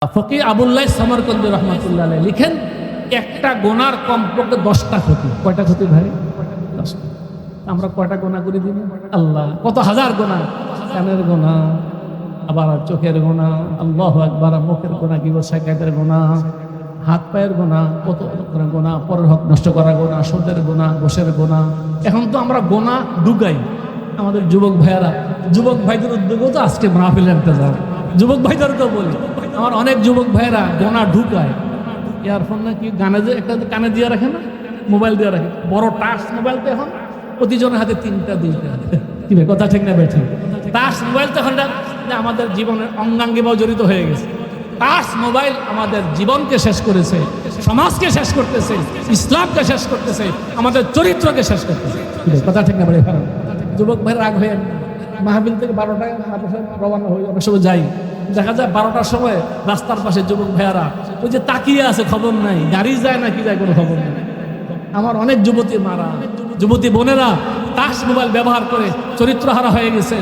ফকিহ আবুল্লাহ সামারকন্দি রহমাতুল্লাহ আলাইহি লিখেন, একটা গোনার কমপক্ষে 10টা ক্ষতি। কয়টা ক্ষতি ভাই? 10টা। আমরা কয়টা গোনা করে দিই? আল্লাহ, কত হাজার গোনা! কানের গোনা, আবার চোখের গোনা, আল্লাহু আকবার, মুখের গোনা, গীবত শিকায়তের গোনা, হাত পায়ের গোনা, কত গোনা, পরের হক নষ্ট করা গোনা, সুদের গোনা, ঘোষের গোনা। এখন তো আমরা গোনা ঢুকাই। আমাদের যুবক ভাইয়েরা, যুবক ভাইদের উদ্যোগও তো আজকে মাহফিলে ইন্তজার। যুবক ভাইদেরকেও বলি, আমার অনেক যুবক ভাইয়েরা গোনা ঢুকায়। ইয়ারফোন না কি গানে যে একটা কানে দিয়ে রাখে না, মোবাইল দিয়ে রাখে, বড় টাচ মোবাইল তো এখন প্রতিজনের হাতে 3টা 2টা। কি ভাই, কথা ঠিক না বেঠিক? টাচ মোবাইল তো এখন আমাদের জীবনের অঙ্গাঙ্গিভাবে জড়িত হয়ে গেছে। টাচ মোবাইল আমাদের জীবনকে শেষ করেছে, সমাজকে শেষ করতেছে, ইসলামকে শেষ করতেছে, আমাদের চরিত্রকে শেষ করতেছে। কথা ঠিক না বেঠিক? যুবক ভাই রাগ হয়ে মাহফিল থেকে 12টায় রওনা হয়ে অনেক সময় যাই, দেখা যায় 12টার সময় রাস্তার পাশে যুবক ভাইয়ারা ওই যে তাকিয়ে আছে, খবর নাই গাড়ি যায় না কি যায়, কোনো খবর নেই। আমার অনেক যুবতী মারা, যুবতী বোনেরা টাচ মোবাইল ব্যবহার করে চরিত্রহারা হয়ে গেছে,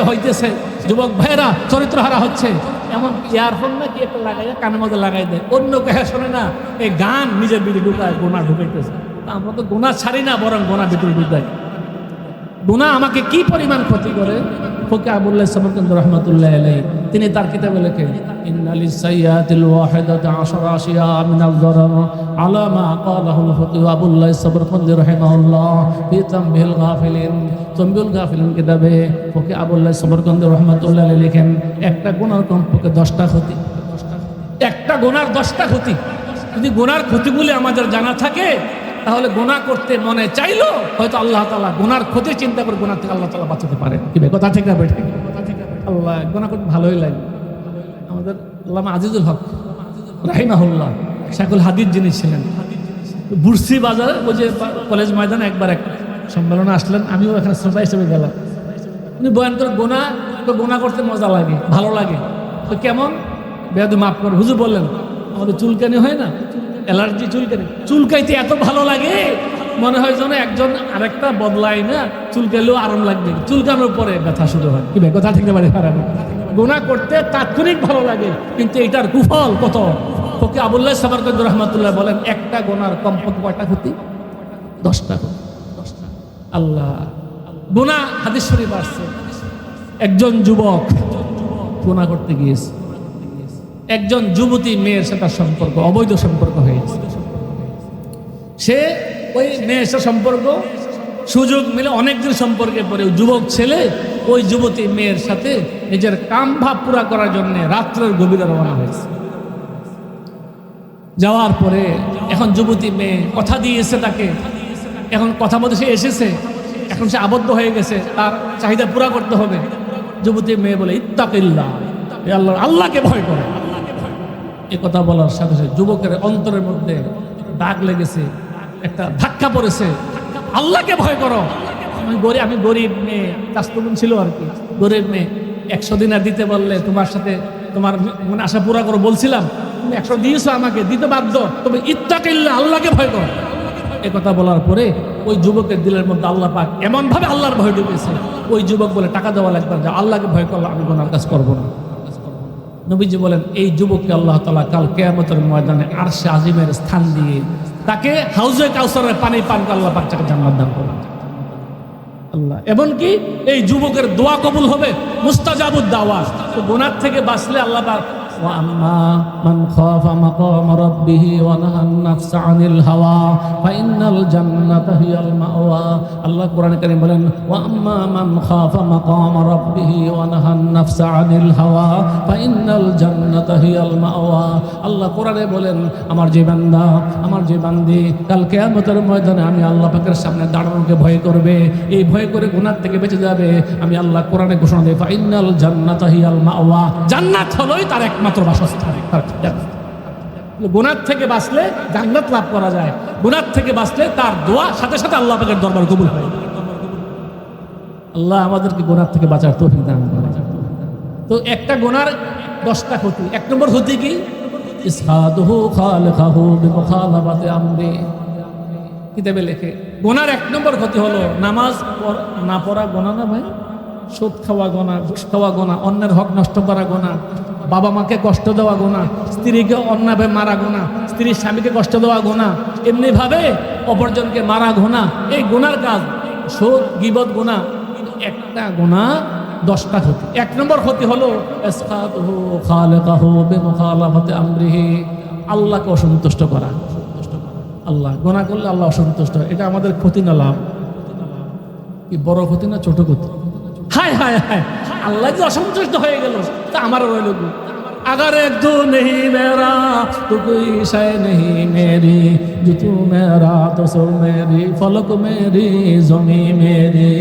হইতেছে। যুবক ভাইয়েরা চরিত্রহারা হচ্ছে। এমন ইয়ারফোন না কি একটা লাগাই কানের মধ্যে লাগাই দেয়, অন্য কেহে শোনে না, এই গান নিজের ভিতরে ঢুকায়, গোনা ঢুকাইতেছে। আমরা তো গোনা ছাড়ি না, বরং গোনা ভিতরে ঢুকাই। গুনাহ আমাকে কি পরিমাণ ক্ষতি করে? ফকিহ আবুল্লাহ সামারকন্দি রাহমাতুল্লাহি আলাইহি তিনি তার কিতাবে লেখেন, ইন্নালিস সাইয়্যাতিল ওয়াহিদাতি আশরা আশিয়া মিনাল যারাম আলা মা ক্বালাহুল ফকিহ আবুল্লাহ সামারকন্দি রাহিমাহুল্লাহ ফি তামবিল গাফিলিন। তামবিল গাফিলিন কিতাবে ফকিহ আবুল্লাহ সামারকন্দি রাহমাতুল্লাহি আলাইহি লিখেন, একটা গুনার কমপক্ষে 10টা ক্ষতি। একটা গুনার 10টা ক্ষতি। যদি গুনার ক্ষতিগুলি আমাদের জানা থাকে, তাহলে গুনাহ করতে মনে চাইলো হয়তো আল্লাহ তাআলা গুনার ক্ষতি চিন্তা করে গুনাহ থেকে আল্লাহ তাআলা বাঁচাতে পারেন। কি ভাই, কথা ঠিক না বেঠিক? আল্লাহ, গুনাহ করতে ভালোই লাগে। আমাদের আল্লামা আজিজুল হক রাহিমাহুল্লাহ শাইখুল হাদিস যিনি ছিলেন, বুরসি বাজারে ওই যে কলেজ ময়দানে একবার এক সম্মেলনে আসলেন, আমিও এখানে শ্রোতা হিসেবে গেলাম। উনি বয়ান করে গুনাহ করতে মজা লাগে, ভালো লাগে। তো কেমন? বেয়াদবি মাফ করে, হুজুর বললেন আমাদের চুলকানি হয় না, অ্যালার্জি, চুলকাইতে এত ভালো লাগে, মনে হয় যেন একজন আরেকটা বদলায় না, চুলকাইলেও আরাম লাগবে, চুলকানোর পরে ব্যথা শুরু হয়। কি ভাই, কথা ঠিক না? গুনাহ করতে তাৎক্ষণিক ভালো লাগে, কিন্তু এটার কুফল কত! ফকিহ আবুল্লাহ সামারকন্দি রাহমাতুল্লাহ বলেন, একটা গুনার কমপক্ষে কয়টা ক্ষতি? 10টা ক্ষতি। আল্লাহ, গুনাহ হাদিস শরীফ আসছে, একজন যুবক গুনাহ করতে গিয়েছে, একজন যুবতী মেয়ের সাথে সম্পর্ক, অবৈধ সম্পর্ক হয়েছে। সে ওই মেয়ের সাথে সম্পর্ক সুযোগ মিলে অনেকদিন সম্পর্কে পরে যুবক ছেলে ওই যুবতী মেয়ের সাথে নিজের কাম ভাব পুরা করার জন্য রাত্রের গভীরে রওনা হয়েছে। যাওয়ার পরে এখন যুবতী মেয়ে কথা দিয়েছে তাকে, এখন কথা মতো সে এসেছে, এখন সে আবদ্ধ হয়ে গেছে, তার চাহিদা পুরা করতে হবে। যুবতী মেয়ে বলে, ইত্তাকিল্লাহ, আল্লাহকে ভয় করে। এই কথা বলার সাথে সাথে যুবকের অন্তরের মধ্যে দাগ লেগেছে, একটা ধাক্কা পড়েছে, আল্লাহকে ভয় করো। আমি গরিব মেয়ে, চাস্তগুণ ছিল আর কি, গরিব মেয়ে, 100 দিনার দিতে বললে তোমার সাথে তোমার মানে আশা পুরা করো বলছিলাম, তুমি 100 দিয়েছো, আমাকে দিতে বাধ্য, তবে ইত্তাকিল্লাহ, আল্লাহকে ভয় করো। এই কথা বলার পরে ওই যুবকের দিলের মধ্যে আল্লাহ পাক এমন ভাবে আল্লাহর ভয় ঢুকেছে, ওই যুবক বলে, টাকা দেওয়া লাগবে না, আল্লাহকে ভয় করলো, আমি গুনার কাজ করবো না। নবীজি বলেন, এই যুবককে আল্লাহ তাআলা কাল কিয়ামতের ময়দানে আরশে আজিমের স্থান দিয়ে তাকে হাউজে কাউসারের পানি পান করে আল্লাহ পাক তাকে জান্নাত দান করবেন। আল্লাহ, এমনকি এই যুবকের দোয়া কবুল হবে, মুস্তাজাবুদ দাওয়া। তো গুনাহ থেকে বাঁচলে আল্লাহ পাক, ওয়া আম্মা মান খাফা মাকাম রাব্বিহি ওয়া নাহান নাফসা আনিল হাওয়া ফাইন্নাল জান্নাতা হিয়াল মাওয়া। আল্লাহ কোরআনে কারীম বলেন, ওয়া আম্মা মান খাফা মাকাম রাব্বিহি ওয়া নাহান নাফসা আনিল হাওয়া ফাইন্নাল জান্নাতা হিয়াল মাওয়া। আল্লাহ কোরআনে বলেন, আমার যে বান্দা, আমার যে বান্দি কাল কিয়ামতের ময়দানে আমি আল্লাহ পাকের সামনে দাঁড়ানোকে ভয় করবে, এই ভয় করে গুনাহ থেকে বেঁচে যাবে, আমি আল্লাহ কোরআনে ঘোষণা দেই, ফাইন্নাল জান্নাতা হিয়াল মাওয়া, জান্নাত হলোই তার একমাত্র বাসস্থান। গুনাহ থেকে বাঁচলে জান্নাত লাভ করা যায়, গুনাহ থেকে বাঁচলে তার দোয়া সাথে সাথে আল্লাহ পাকের দরবার কবুল হয়। আল্লাহ আমাদেরকে গুনাহ থেকে বাঁচার তৌফিক দান করেন। তো একটা গুনার 10টা ক্ষতি। 1 নম্বর ক্ষতি কি? ইসহাদুহু খালিকাহু বিমুখালাফাতি আমরি। কিতাবে লেখে, গুনার 1 নম্বর ক্ষতি হলো নামাজ না পড়া। গুনাহ না ভাই? সুদ খাওয়া গোনা, ঘুষ খাওয়া গোনা, অন্যের হক নষ্ট করা গোনা, বাবা মাকে কষ্ট দেওয়া গুনাহ, স্ত্রীকে অন্যভাবে মারা গুনাহ, স্ত্রীর স্বামীকে কষ্ট দেওয়া গুনাহ, এমনিভাবে অপরজনকে মারা গুনাহ। এই গুনার কাজ সুদ, গীবত গুনাহ। একটা গুনাহ 10টা ক্ষতি। 1 নম্বর ক্ষতি হলো ইসখাতুহু খালিকাহু বিমুখালাফাতি আমরিহি, আল্লাহকে অসন্তুষ্ট করা। আল্লাহ গুনাহ করলে আল্লাহ অসন্তুষ্ট হয়, এটা আমাদের ক্ষতি না লাভ? কি বড় ক্ষতি না ছোট ক্ষতি? হায় হায় হায়, আল্লাহ যে অসন্তুষ্ট হয়ে গেল তা আমার রইল কি? अगर एक तू नहीं मेरा तो कोई शय नहीं मेरी, जो तू मेरा तो सब मेरी, फलक मेरी ज़मी मेरी।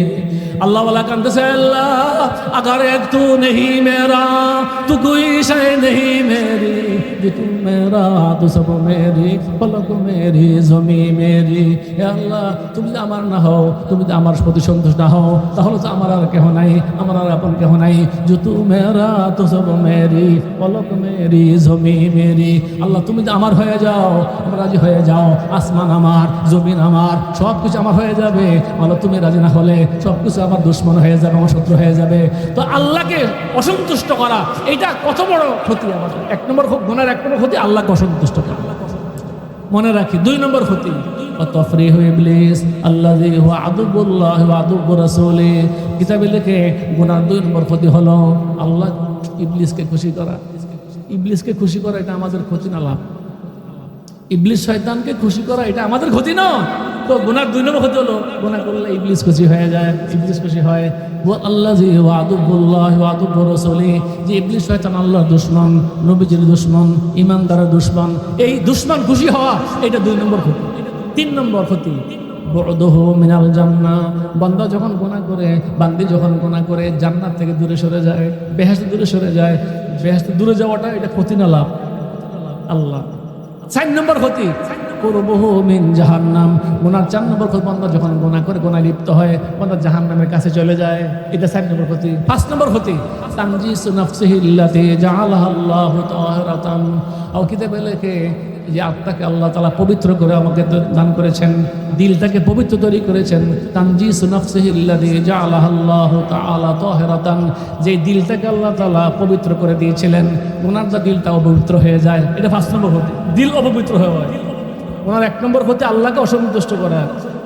अल्लाह वाला कहते से अल्लाह, अगर एक तू नहीं मेरा तो कोई शय नहीं मेरी, जो तू मेरा तो सब मेरी, फलक मेरी ज़मी मेरी। हे अल्लाह, तुम যদি আমার না হও, তুমি যদি আমার প্রতি সন্তুষ্ট না হও, তাহলে তো আমার আর কেহ নাই, আমার আর আপন কেহ নাই। जो तू मेरा तो सब मेरी, फलक मेरी ज़मी मेरी। আল্লাহ তুমি যদি আমার হয়ে যাও, আমার রাজি হয়ে যাও, আসমান আমার, জমিন আমার, সব কিছু আমার হয়ে যাবে। আল্লাহ তুমি রাজি না হলে সব কিছু আমার দুশ্মন হয়ে যাবে, আমার শত্রু হয়ে যাবে। তো আল্লাহকে অসন্তুষ্ট করা এটা কত বড় ক্ষতি আমাদের। 1 নম্বর গুনার 1 নম্বর ক্ষতি আল্লাহকে অসন্তুষ্ট করা। মনে রাখি 2 নম্বর ক্ষতি তাফরিহু ইবলিস আল্লাযী হুয়া আদুবুল্লাহি ওয়া আদুবু রাসূলি। কিতাবে লেখে গুনার 2 নম্বর ক্ষতি হলো আল্লাহ ইবলিসকে খুশি করা। ইবলিসকে খুশি করা এটা আমাদের ক্ষতি না লাভ? ইবলিস শয়তানকে খুশি করা এটা আমাদের ক্ষতি না। তো গুনার 2 নম্বর ক্ষতি হলো গুনাহ করলে ইবলিস খুশি হয়ে যায়, ইবলিস খুশি হয়। ওয়া আল্লাযী হুয়া আদুবুল্লাহি ওয়া আদুবু রাসূলি, যে ইবলিস শয়তান আল্লাহর দুশমন, নবীজির দুশমন, ঈমানদারের দুশমন। এই দুশমন খুশি হওয়া এটা 2 নম্বর ক্ষতি। 3 নম্বর ক্ষতি বুদুহু মিনাল জান্নাহ, বান্দা যখন গুনাহ করে, বান্দি যখন গুনাহ করে জান্নাত থেকে দূরে সরে যায়, বেহেশত দূরে সরে যায়। বেহেশত দূরে যাওয়াটা এটা ক্ষতি না লাভ? আল্লাহ 4 নম্বর ক্ষতি কুরবুহু মিন জাহান্নাম, গুনার 4 নম্বর ক্ষতি বান্দা যখন গুনাহ করে, গুনায় লিপ্ত হয়, বান্দা জাহান্নামের কাছে চলে যায়, এটা 4 নম্বর ক্ষতি। 5 নম্বর ক্ষতি তানজিসু নাফসিহি আল্লাতী জাআলাহা আল্লাহু তাহিরাতান। আর কিতাবে লেখে যে আত্মাকে আল্লাহ তাআলা পবিত্র করে আমাকে দান করেছেন, দিলটাকে পবিত্র তৈরি করেছেন। তানজিসু নাফসিহি আল্লাতী জাআলাহা আল্লাহু তাআলা তাহিরাতান, যে দিলটাকে আল্লাহ তাআলা পবিত্র করে দিয়েছিলেন, গুনার যা দিলটা অপবিত্র হয়ে যায়, এটা 5 নম্বর ক্ষতি। দিল অপবিত্র হয়ে যায়। ওনার 1 নম্বর ক্ষতি আল্লাহকে অসন্তুষ্ট করা,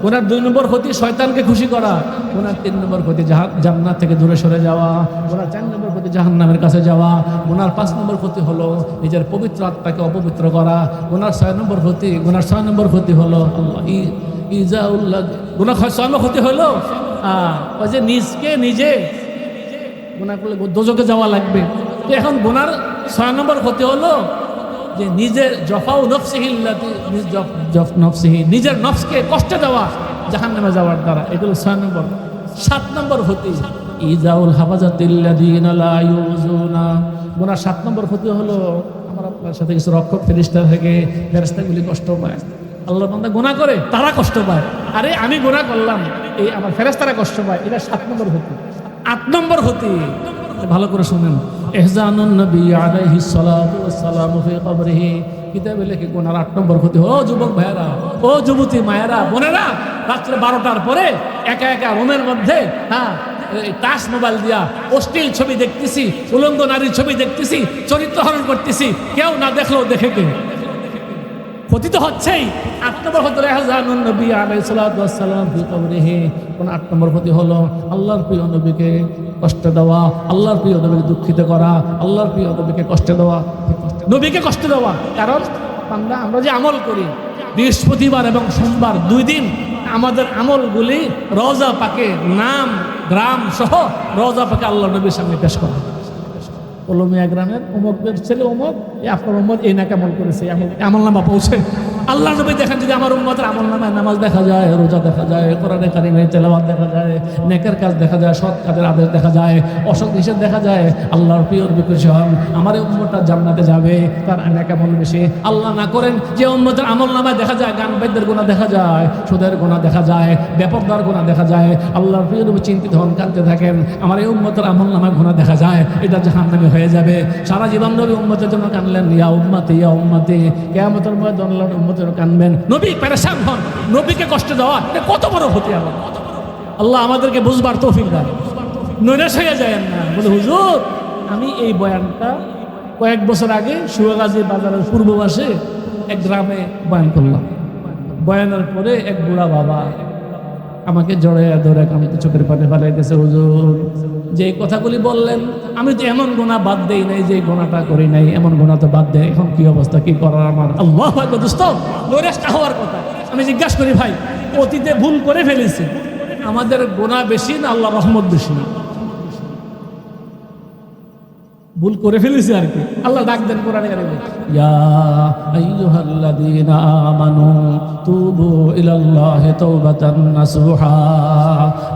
ওনার 2 নম্বর ক্ষতি শয়তানকে খুশি করা, ওনার 3 নম্বর ক্ষতি জান্নাত থেকে দূরে সরে যাওয়া, ওনার 4 নম্বর ক্ষতি জাহান্নামের কাছে যাওয়া, ওনার 5 নম্বর ক্ষতি হলো নিজের পবিত্র আত্মাকে অপবিত্র করা, ওনার 6 নম্বর ক্ষতি, ওনার 6 নম্বর ক্ষতি হলো আল্লাহ ইজাউল্লাহ, ওনার 6 নম্বর ক্ষতি হলো ওই যে নিজকে নিজে গুনাহ করলে দোজখে যাওয়া লাগবে। তো এখন গুনার 6 নম্বর ক্ষতি হলো যে নিজের জফাউ নফসিহি, নিজের নফসকে কষ্ট দেওয়া জাহান্নামে যাওয়ার দ্বারা, এগুলো 6 নম্বর। 7 নম্বর ক্ষতি ইজাউল হাফাজাতিল্লাযীনা লা ইউযুনা, গুনার 7 নম্বর ক্ষতি হলো আমার আপনার সাথে কিছু রক্ষক ফেরেশতা থেকে, ফেরেশতাগুলি কষ্ট পায়। আল্লাহর বান্দা গুনাহ করে তারা কষ্ট পায়, আরে আমি গুনাহ করলাম এই আমার ফেরেশতারা কষ্ট পায়, এটা 7 নম্বর ক্ষতি। 8 নম্বর ক্ষতি ভালো করে শুনেন, ইহজানুন নবী আলাইহিস সালাতু ওয়াস সালামু ফি কবরিহি। কিতাবে লেখে গুনার 8 নম্বর ক্ষতি, ও যুবক ভাইয়েরা, ও যুবতী মায়েরা, বোনেরা, রাত্রে 12টার পরে একা একা রুমের মধ্যে টাচ মোবাইল দিয়া অশ্লীল ছবি দেখতেছি, উলঙ্গ নারীর ছবি দেখতেছি, চরিত্র হরণ করতেছি, কেউ না দেখলেও দেখে কে, ক্ষতি তো হচ্ছেই। 8 নম্বর ক্ষতি ইহজানুন নবী আলাইহিস সালাতু ওয়াস সালাম ফি কবরিহি, কোন 8 নম্বর ক্ষতি হলো আল্লাহর প্রিয় নবীকে কষ্ট দেওয়া, আল্লাহর প্রিয় নবীকে দুঃখিত করা, আল্লাহর প্রিয় নবীকে কষ্ট দেওয়া, নবীকে কষ্ট দেওয়া। কারণ বান্দা আমরা যে আমল করি বৃহস্পতিবার এবং সোমবার 2 দিন আমাদের আমলগুলি রওজা পাকে নাম গ্রাম সহ রওজা পাকে আল্লাহ নবীর সামনে পেশ করা। কলমিয়া গ্রামের অমুকের ছেলে অমুক, আপনার উম্মত এই না কেমন করেছে, আমল নামা পৌঁছে। আল্লাহ নবী দেখেন যদি আমার উম্মতের আমল নামায় নামাজ দেখা যায়, রোজা দেখা যায়, কোরআনে কারিমের তেলাওয়াত দেখা যায়, নেকের কাজ দেখা যায়, সৎ কাজের আদেশ দেখা যায়, অসৎ নিষেধ দেখা যায়, আল্লাহর প্রিয় বিকৃতি হন, আমার এই উম্মতটা জান্নাতে যাবে, তার নেক আমল বেশি। আল্লাহ না করেন যে উম্মতের আমল নামায় দেখা যায় গান বাদ্যের গুনাহ দেখা যায়, সুদের গুনাহ দেখা যায়, বেপরদার গুনাহ দেখা যায়, আল্লাহর প্রিয় নবী চিন্তিত হন, কাঁদতে থাকেন, আমার এই উম্মতের আমল নামায় গুনাহ দেখা যায়, এটা জাহান্নামে হয়ে যাবে। সারা জীবন নবী উম্মতের জন্য কানলেন, ইয়া উম্মতি ইয়া উম্মতি, কিয়ামতের ময়দানে আল্লাহর উম্মতের কানবেন, নবী পেরেশান হন, নবীকে কষ্ট দেওয়া এটা কত বড় ক্ষতি। আল্লাহ আমাদেরকে বুঝবার তৌফিক দান, নৈরাশ হয়ে যায় না, বলে হুজুর আমি এই বয়ানটা কয়েক বছর আগে সুয়াগাজী বাজারের পূর্ব পাশে এক গ্রামে বয়ান করলাম। বয়ানের পরে এক বুড়া বাবা আমাকে জড়াইয়া ধরে আমাকে চোখের পানি ফেলাইতেছে, হুজুর যে কথাগুলি বললেন আমি তো এমন গুনাহ বাদ দেই নাই, যে গুনাহটা করি নাই এমন গুনাহ তো বাদ দেয়, এখন কি অবস্থা, কি করার আমার। আল্লাহু আকবার দোস্ত, নরেশটা হওয়ার কথা। আমি জিজ্ঞাসা করি, ভাই অতীতে ভুল করে ফেলেছি, আমাদের গুনাহ বেশি না আল্লাহ রহমত বেশি? ভুল করে ফেলেছি আর কি। আল্লাহ ডাক দেন কোরআনে কারিমে, ইয়া আইয়ুহাল্লাযীনা আমানু তুবু ইলাল্লাহি তাওবাতান নাসুহা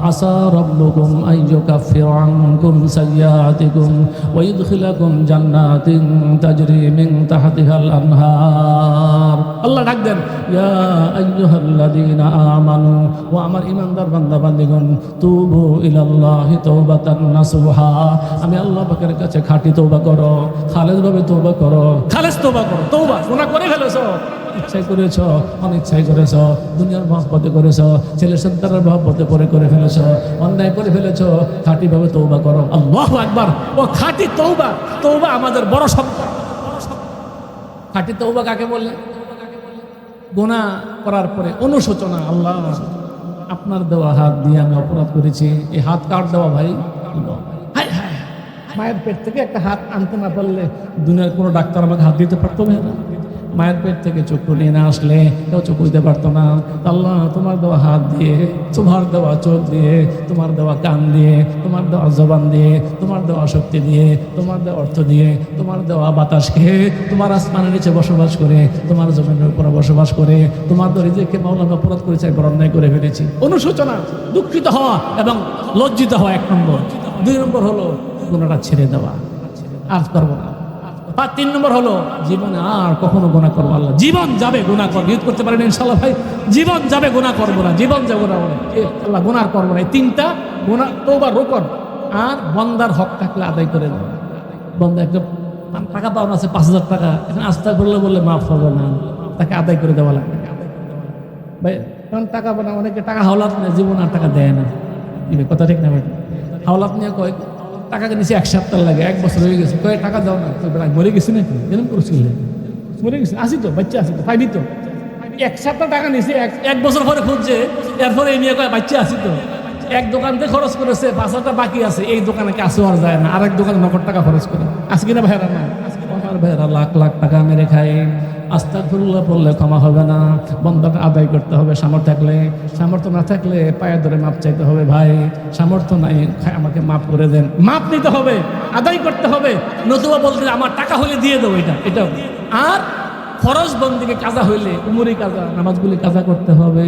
আসা রাব্বুকুম আইয়ুকাফিরা আনকুম সাইয়্যাতিকুম ওয়া ইদখিলাকুম জান্নাতিন তাজরি মিন তাহতিহাল আনহার। আল্লাহ ডাক দেন, ইয়া আইয়ুহাল্লাযীনা আমানু, ও আমার ঈমানদার বান্দা বান্দীগণ, তুবু ইলাল্লাহি তাওবাতান নাসুহা, আমি আল্লাহ পাকের কাছে খাঁটি তওবা করো, খালেস ভাবে তওবা করো, খালেস তওবা করো। তওবা গুনাহ করে ফেলেছো, ইচ্ছাই করেছ, অনিচ্ছাই করেছ, দুনিয়ার মহব্বতে করেছ, ছেলে সন্তানের মহব্বতে পরে করে ফেলেছ, অন্যায় করে ফেলেছ, খাঁটি ভাবে তওবা করো। আল্লাহু আকবার। ও খাঁটি তওবা, তওবা আমাদের বড় সম্পদ। খাঁটি তওবা কাকে বলে? গুনাহ করার পরে অনুশোচনা, আল্লাহ আপনার দেওয়া হাত দিয়ে আমি অপরাধ করেছি, এই হাত কার দেওয়া ভাই? হায় হায়, মায়ের পেট থেকে একটা হাত আনতে না পারলে দুনিয়ার কোনো ডাক্তার আমাকে হাত দিতে পারতো না। মায়ের পেট থেকে চক্ষু নিয়ে না আসলে কেউ চক্ষু দিতে পারতো না। আল্লাহ তোমার দেওয়া হাত দিয়ে, তোমার দেওয়া চোখ দিয়ে, তোমার দেওয়া কান দিয়ে, তোমার দেওয়া জবান দিয়ে, তোমার দেওয়া শক্তি দিয়ে, তোমার দেওয়া অর্থ দিয়ে, তোমার দেওয়া বাতাস খেয়ে, তোমার আসমানের নিচে বসবাস করে, তোমার জমিনের উপরে বসবাস করে, তোমার রিজিককে মাওলা অপরাধ করেছে, একবার অন্যায় করে ফেলেছি। অনুশোচনা, দুঃখিত হওয়া এবং লজ্জিত হওয়া এক নম্বর। 2 নম্বর হলো গুনাহটা ছেড়ে দেওয়া, আর করবো না। 3 নম্বর হলো জীবনে আর কখনো গুনাহ করবো। আল্লাহ জীবন যাবে গুনাহ করবো, নিয়ত করতে পারেন ইনশাআল্লাহ ভাই, জীবন যাবে গুনাহ করবো না, জীবন যাবে গুনাহ আল্লাহ গুনাহ করবো না। এই 3টা গুনাহ তওবার রোকন। আর বন্দার হক থাকলে আদায় করে দেওয়া। বন্দা একটা টাকা পাওনা আছে 5000 টাকা, এখন আস্তাগফিরুল্লাহ বললে মাফ হবে না, তাকে আদায় করে দেওয়া লাগবে ভাই। কারণ টাকা পাওনা, অনেকে টাকা হাওলাত নিয়ে জীবন আর টাকা দেয় না, কথা ঠিক না ভাই? হাওলাত নিয়ে কয় টাকা নিচে 1 সপ্তাহ লাগে, 1 বছর হয়ে গেছে, কয়ে টাকা দাও না, মরে গেছি নাকি, এরকম করেছিল, মরে গেছি, আসি তো বাচ্চা আসি তো, পাইবি তো। 1 সপ্তাহ টাকা নিচে 1 বছর পরে খুঁজছে, এরপরে এই নিয়ে কয় বাচ্চা আসি তো। এক দোকানতে খরচ করেছে, 5,000 টাকা বাকি আছে, এই দোকানে কাছে আর যায় না, আরেক দোকানে 9 টাকা খরচ করে। আজকে না ভাইরা না, আমার ভাইরা লাখ লাখ টাকা মেরে খায়। আস্তাগফিরুল্লাহ বললে ক্ষমা হবে না, বন্দাটা আদায় করতে হবে সামর্থ্য থাকলে। সামর্থ্য না থাকলে পায়ে ধরে মাপ চাইতে হবে, ভাই সামর্থ্য নাই, আমাকে মাফ করে দেন। মাপ নিতে হবে, আদায় করতে হবে, নতুবা বলতে আমার টাকা হলে দিয়ে দেবো, এটা। আর ফরজ বন্দিকে কাজা হইলে, উমরি কাজা, নামাজগুলি কাজা করতে হবে।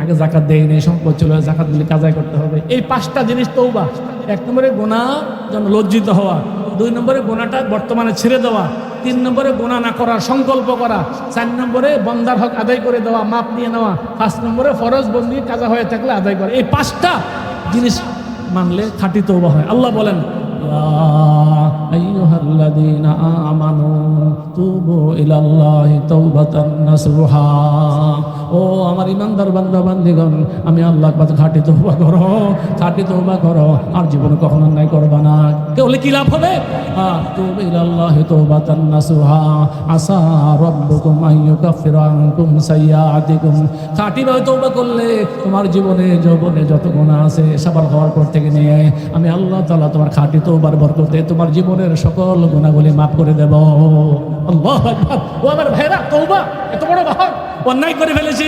আগে জাকাত দেয় নেই, সম্পদ ছিল, জাকাতগুলি কাজাই করতে হবে। এই 5টা জিনিস তওবা। 1 নম্বরে গুনাহ যেন লজ্জিত হওয়া, 2 নম্বরে গুনাহটা বর্তমানে ছেড়ে দেওয়া, 3 নম্বরে গুনাহ না করার সংকল্প করা, 4 নম্বরে বন্দার হক আদায় করে দেওয়া, মাপ নিয়ে নেওয়া, 5 নম্বরে ফরজ বন্দি কাজা হয়ে থাকলে আদায় করা। এই 5টা জিনিস মানলে খাঁটি তওবা হয়। আল্লাহ বলেন, আইয়ুহাল্লাযীনা আমানু তুবু ইলাল্লাহি তাওবাতান নাসুহা, ও আমার ঈমানদার বান্দা বান্দীগণ, আমি আল্লাহর কাছে খাঁটি তওবা করো, খাঁটি তওবা করো, আর জীবনে কখনো অন্যায় করবা না। কেবল কি লাভ হবে? তুবু ইলাল্লাহি তাওবাতান নাসুহা আসা রাব্বুকুম আইয়ুকাফিরা আনকুম সাইয়্যাতিকুম। খাঁটি ভাবে তওবা করলে তোমার জীবনে যৌবনে যত গুনাহ আছে সাবার হওয়ার পর থেকে নিয়ে আমি আল্লাহ তাআলা তোমার খাঁটি তওবার বরকতে তোমার জীবনের সকল গুনাহগুলি মাফ করে দেব। আল্লাহু আকবার। ও আমার ভাইরা, তওবা এত বড় বাহর। অন্যায় করে ফেলেছি,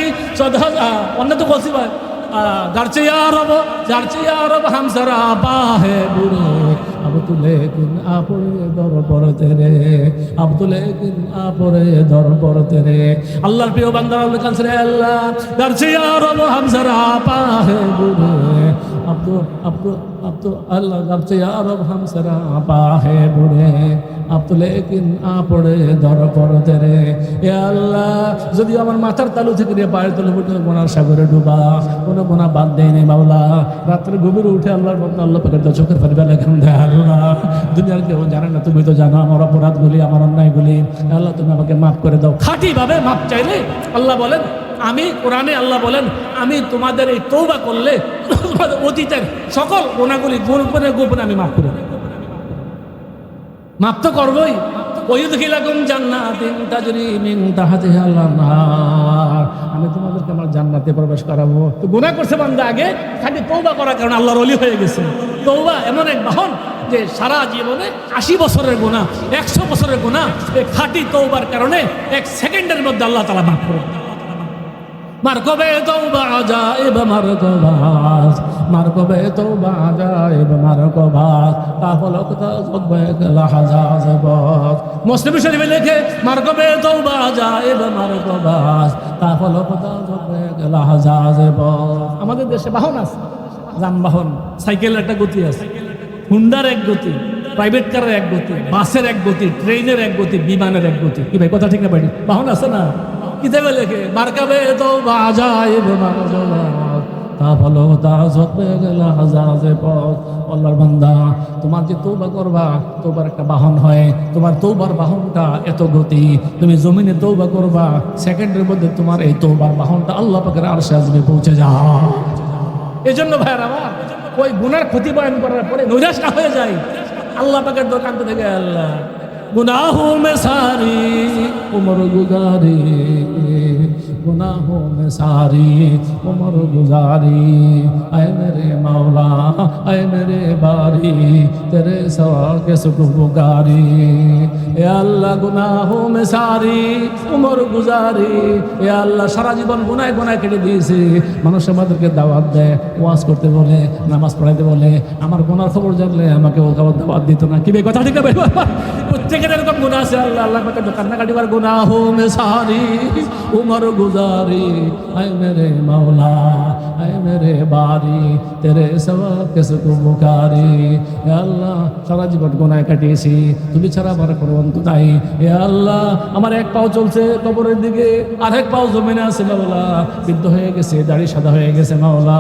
অন্যায় তো বলছি ভাই, যারছে ইয়ার রব হামসারা বাহে বুড়ে, अब तो लेकिन आपरे दर पर तेरे, अब तो लेकिन आपरे दर पर तेरे। अल्लाहर प्रिय বান্দারা লেখান রে, আল্লাহ দরছে ইয়া রব হাম জরা পাহে বুড়ে, अब तो अल्लाह दरছে ইয়া রব হাম জরা পাহে বুড়ে, अब तो लेकिन आपरे दर पर तेरे। এ আল্লাহ, যদি আমার মাথার তালু থেকে নিয়ে পায়ের তালু পর্যন্ত গুনার সাগরে ডুবা, কোনো গুনাহ বাদ দেয় নাই মাওলা। রাত্রে গভীরে উঠে আল্লাহর বান্দা আল্লাহ পাকের চোখের পানি ফেলে কান্দে, আল্লাহ দুনিয়ার কেউ জানে না, তুমি তো জানো আমার অপরাধগুলি, আমার অন্যায়গুলি। আল্লাহ তুমি আমাকে মাফ করে দাও। খাঁটি ভাবে মাপ চাইলে আল্লাহ বলেন, আমি কোরআনে আল্লাহ বলেন, আমি তোমাদের এই তওবা করলে তোমাদের অতীতের সকল গুনাহগুলি গোপনে গোপনে আমি মাফ করে দেব। মাপ তো করবই, ওয়ায়ুদখিলাকুম জান্নাতিন তাজরি মিন তাহতিহাল আনহার, আমি তোমাদেরকে আমার জান্নাতে প্রবেশ করাবো। তো গুনাহ করছে বান্দা আগে, খালি তওবা করার কারণে আল্লাহর ওলি হয়ে গেছে। তওবা এমন এক বাহন যে সারা জীবনে 80 বছরের গুনাহ, 100 বছরের গুনাহ এই খাঁটি তওবার কারণে 1 সেকেন্ডের মধ্যে আল্লাহ তাআলা মাফ করে দেন। মারকবে তওবা আজাইব মারকবাস, মারকবে তওবা আজাইব মারকবাস, তাফলকতা যুববে লাহাজাজবাস। মুসলিম শরীফে লেখে মারকবে তওবা আজাইব মারকবাস, তাফলকতা যুববে লাহাজাজবাস। আমাদের দেশে বাহন আছে, যানবাহন, সাইকেলের একটা গতি আছে, হুন্ডার এক গতি, প্রাইভেট কারের এক গতি, বাসের এক গতি, ট্রেনের এক গতি, বিমানের এক গতি। কি ভাই কথা ঠিক না ভাই? বাহন আছে না? কিতাবে লেখে মারকাবে তওবা আজাইব মারকবাস, তাফলকতা যুববে লাহাজাজবাস। আল্লাহর বান্দা, তোমার যে তওবা করবা, তওবার একটা বাহন হয়, তোমার তওবার বাহনটা এত গতি, তুমি জমিনে তওবা করবা, সেকেন্ডের মধ্যে তোমার এই তওবার বাহনটা আল্লাহ পাকের আরশে আযমে পৌঁছে যায়। এই জন্য ভাইয়ার আমার, ওই গুনার ক্ষতি বয়ান করার পরে নৈরাশ না হয়ে যায়, আল্লাহ পাকের দোকান থেকে আল্লাহ गुनाहों में सारी उम्र गुजारी, गुनाहों में सारी उम्र गुजारी, ऐ मेरे मौला ऐ मेरे बारी, तेरे सवा के सुख पुकारी। ए अल्लाह गुनाहों में सारी उम्र गुजारी, ए अल्लाह সারা জীবন গুনাহ গুনাহ কেটে দিয়েছে। মানুষ আমাদেরকে দাওয়াত দেয়, ওয়াজ করতে বলে, নামাজ পড়াইতে বলে, আমার গুনার খবর জানলে আমাকে ও দাওয়াত দিত না। কি বে কথা ঠিক না ভাই? প্রত্যেকের এরকম গুনাহ আছে। আল্লাহ আল্লাহ পাকে কান্নাকাটি বার গুনাহো মে সারি উমর গুজারি, আয় মেরে মাওলা আয় মেরে বারি, তেরে সওয়াব কে সুখ পুকারি। হে আল্লাহ, সারা জীবন গুনাহ কাটিয়েছি, তুমি ছাড়া আমার কোনো অন্ত নাই। হে আল্লাহ, আমার এক পাও চলছে কবরের দিকে, আর এক পাও জমিনে আছে মাওলা, বৃদ্ধ হয়ে গেছে, দাড়ি সাদা হয়ে গেছে মাওলা।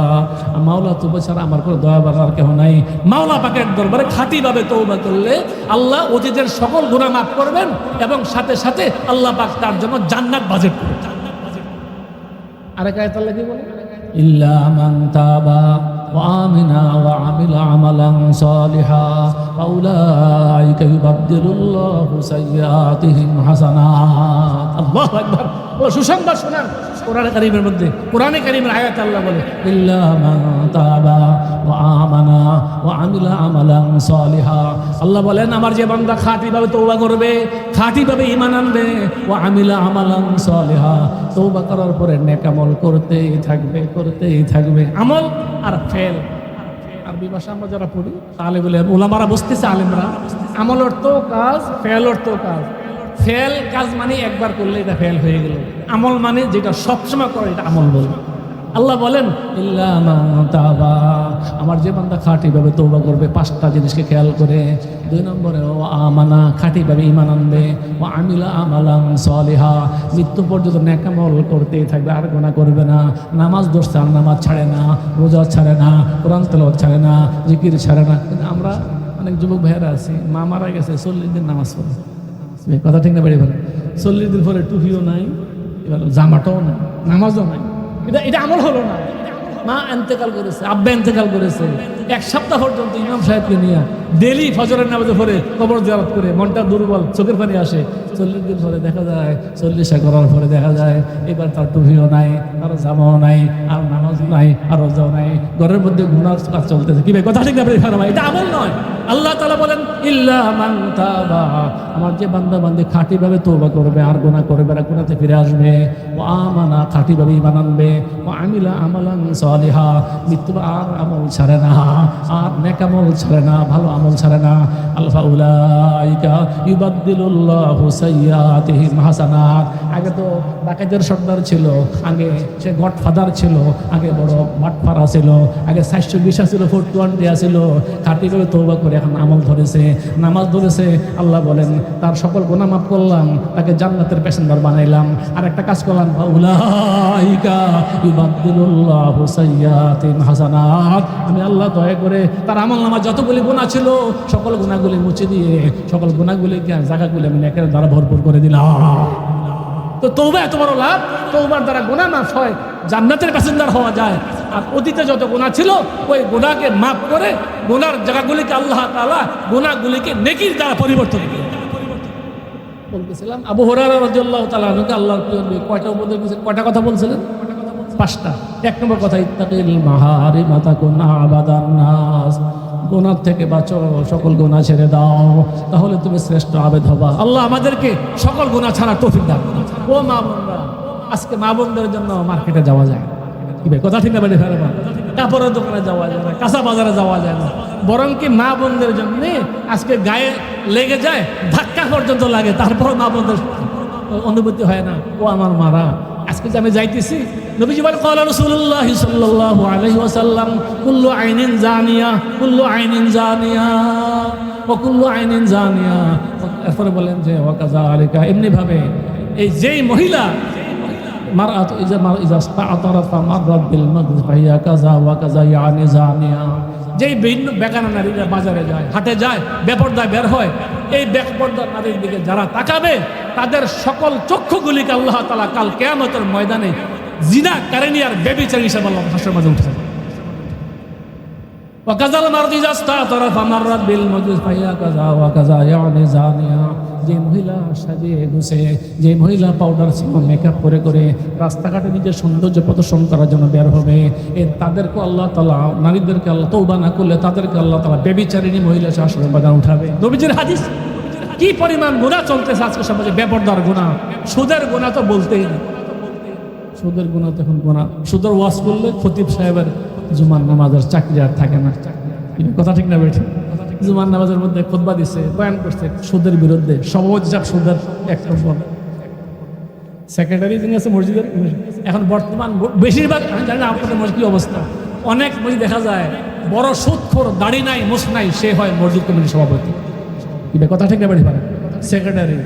মাওলা, তুমি ছাড়া আমার কোনো দয়া করার কেউ নাই। মাওলা পাকের দরবারে খাঁটিভাবে তওবা করলে আল্লাহ অতীতের সকল গুনাহ মাফ করবেন এবং সাথে সাথে আল্লাহ পাক তার জন্য জান্নাত বাজেট করবেন। আরেক আয়াত আল্লাহ কি বলে? ইল্লা মান তাবা ওয়া আমিনা ওয়া আমিলা আমালান সালিহা ফাউলাইকা ইউবাদদিলুল্লাহু সাইয়্যাতিহিম হাসানাত। আল্লাহু আকবার। ও সুসংবাদ শোনান কোরআন কারীমের মধ্যে, কোরআনে কারীমের আয়াত আল্লাহ বলে ইল্লা মান তাবা ওয়া আমানা ওয়া আমিলা আমালান সালিহা। আল্লাহ বলেন, আমার যে বান্দা খাঁটিভাবে তওবা করবে, খাঁটিভাবে ঈমান আনবে, ওয়া আমিলা আমালান সালিহা, তওবা করার পরে নেক আমল করতেই থাকবে, করতেই থাকবে। আমল আর ফেল, আরবি ভাষা আমরা যারা পড়ি তাহলে বলে ওলামারা বুঝতেছে, আলেমরা, আমল অর্থ কাজ, ফেল অর্থ কাজ। ফেল কাজ মানে একবার করলে এটা ফেল হয়ে গেল, আমল মানে যেটা সবসময় করে এটা আমল বলে। আল্লাহ বলেন ইল্লা মান তাবা, আমার যে বান্দা খাঁটিভাবে তওবা করবে, 5টা জিনিসকে খেয়াল করে। 2 নম্বরে ও আমানা, খাঁটিভাবে ঈমান আনবে, ও আমিলা আমালান সালিহা, মৃত্যু পর্যন্ত নেক আমল করতেই থাকবে, আর গুনাহ করবে না। নামাজ দোষটা নামাজ ছাড়ে না, রোজা ছাড়ে না, কোরআন তেলাওয়াত ছাড়ে না, জিকির ছাড়ে না। কিন্তু আমরা অনেক যুবক ভাইয়েরা আছি, মা মারা গেছে 40 দিন নামাজ পড়ে, কথা ঠিক না বেড়ে বলে, 40 দিন পরে টুপিও নাই, এবার জামাটাও নাই, নামাজও নাই। এটা আমল হলো না। মা ইন্তেকাল করেছে, আব্বা ইন্তেকাল করেছে, 1 সপ্তাহ পর্যন্ত ইমাম সাহেবকে নিয়ে ডেলি ফজরের নামাজে পড়ে কবর জিয়ারত করে, মনটা দুর্বল, চোখের পানি আসে। 40 দিন পরে দেখা যায়, 40 করার পরে দেখা যায় এবার তার টুপিও নাই, আর জামাও নাই, আর নামাজও নাই, আর রোজাও নাই, ঘরের মধ্যে গুনাহ কাজ চলতেছে। কি ভাই কথা ঠিক না? এটা আমল নয়। আল্লাহ তাআলা বলেন ইল্লা মান তাবা, আমার যে বান্দা বান্দি খাঁটিভাবে তওবা করবে, আর গুনাহ করবে না, গুনাহতে ফিরে আসবে, ও আমানা, খাঁটিভাবে ঈমান আনবে, ও আমিলা আমালান সালিহা, মৃত্যু আর আমল ছাড়ে না, আর নেক আমল ছাড়ে না, ভালো আমল ছাড়ে না। আল্লাহ উলাইকা ইউবাদদিলুল্লাহু সাইয়্যাতিহিম হাসানাত। আগে তো ডাকাতের সর্দার ছিল, আগে সে গডফাদার ছিল, আগে বড় বাটপাড়া ছিল, আগে 420 ছিল, 420 ছিল, খাঁটিভাবে তওবা করে এখন আমল ধরেছে, নামাজ ধরেছে। আল্লাহ বলেন তার সকল গুনাহ মাফ করলাম, তাকে জান্নাতের প্যাসেঞ্জার বানাইলাম। আর একটা কাজ করলাম, উলাইকা ইউবাদদিলুল্লাহু সাইয়্যাতিহিম হাসানাত, আমি আল্লাহ দয়া করে তার আমলনামা যতগুলি গুনাহ ছিল সকল গুনাহগুলি মুছে দিয়ে সকল গুনাহগুলিকে জায়গাগুলি আমি নেকের দ্বারা ভরপুর করে দিলাম। তো তওবা এত বড় লাভ, তওবার দ্বারা গুনাহ মাফ হয়, জান্নাতের প্যাসেঞ্জার হওয়া যায়। আর অতীতে যত গুনাহ ছিল ওই গুনাহকে মাফ করে গুনার জায়গাগুলিকে আল্লাহ তাআলা গুনাহগুলিকে নেকির দ্বারা পরিবর্তন করে। বলতেছিলাম আবু হুরায়রা রাদিয়াল্লাহু তাআলা আনহুকে আল্লাহর প্রিয় নবী কয়টা উপদেশ দিয়েছেন, কয়টা কথা বলছিলেন? 5টা। 1 নম্বর কথা, ইত্তাকিল মাহারিমা তাকুন আবাদান নাস, গুনাহ থেকে বাঁচো, সকল গুনাহ ছেড়ে দাও, তাহলে তুমি শ্রেষ্ঠ আবেদ হবা। আল্লাহ আমাদেরকে সকল গুনাহ ছাড়ার তৌফিক দান করুন। ও মা বোনরা, আজকে মা বোনদের জন্য মার্কেটে যাওয়া যায় কি ভাই, কথা ঠিক না বেড়ে ফেলবা, কাপড়ের দোকানে যাওয়া যায় না, কাঁচা বাজারে যাওয়া যায় না, বরং কি মা বোনদের জন্য আজকে গায়ে লেগে যায়, ধাক্কা পর্যন্ত লাগে, তারপর মা বোনদের অনুভূতি হয় না ও আমার মারা। আজকে যে আমি যাইতেছি, নবীজি বলেন ক্বালা রাসূলুল্লাহ সাল্লাল্লাহু আলাইহি ওয়াসাল্লাম কুল্লু আইনিন জানিয়া, কুল্লু আইনিন জানিয়া ওয়া কুল্লু আইনিন জানিয়া। এরপরে বলেন যে ওয়া কাযালিকা, এমনি ভাবে এই যেই মহিলা মারআত ইজা ইসতাআতারাত ফামাররাত বিল মাগরিব ফাহিয়া কাযা ওয়া কাযা ইয়ানি জানিয়া। যেই বিভিন্ন বেগানা নারীরা বাজারে যায়, হাটে যায়, বেপরদায় বের হয়, এই বেপরদার নারীর দিকে যারা তাকাবে তাদের সকল চক্ষুগুলিকে আল্লাহ তাআলা কাল কিয়ামতের ময়দানে জিনা কারিনী আর ব্যভিচারী হিসেবে আল্লাহ হাসরের মাঝে উঠাবে। ওয়া কাযাল মারদি ইজা ইসতাআতারাত ফামাররাত বিল মাগরিব ফাহিয়া কাযা ওয়া কাযা ইয়ানি জানিয়া। যে মহিলা সাজিয়ে গুছে, যে মহিলা পাউডার মেকআপ করে করে রাস্তাঘাটে নিজের সৌন্দর্য প্রদর্শন করার জন্য বের হবে, তাদেরকে আল্লাহ তাআলা, নারীদেরকে আল্লাহ তওবা না করলে তাদেরকে আল্লাহ তাআলা ব্যভিচারিণী মহিলা হাসরের ময়দানে উঠাবে। নবীজির হাদিস। কি পরিমাণ গুনাহ চলতেছে আজকে সমাজে, বেপরদার গুনাহ, সুদের গুনাহ তো বলতেই না, সুদের গুনাহ তো এখন গুনাহ। সুদের ওয়াজ করলে খতিব সাহেবের জুমার নামাজের চাকরি আর থাকে না, কথা ঠিক না বেঠিক? জুমার নামাজের মধ্যে খুতবা দিচ্ছে, বয়ান করছে সুদের বিরুদ্ধে, সভাপতি সাহেব সুদের এক নম্বর, সেক্রেটারি যিনি আছে মসজিদের, এখন বর্তমান বেশিরভাগ, আমি জানি না আপনাদের মসজিদ কি অবস্থা, অনেক মসজিদ দেখা যায় বড় সুদখোর, দাড়ি নাই মুছ নাই, সে হয় মসজিদ কমিটির সভাপতি। কথা ঠিক না বেঠিক? সেক্রেটারি।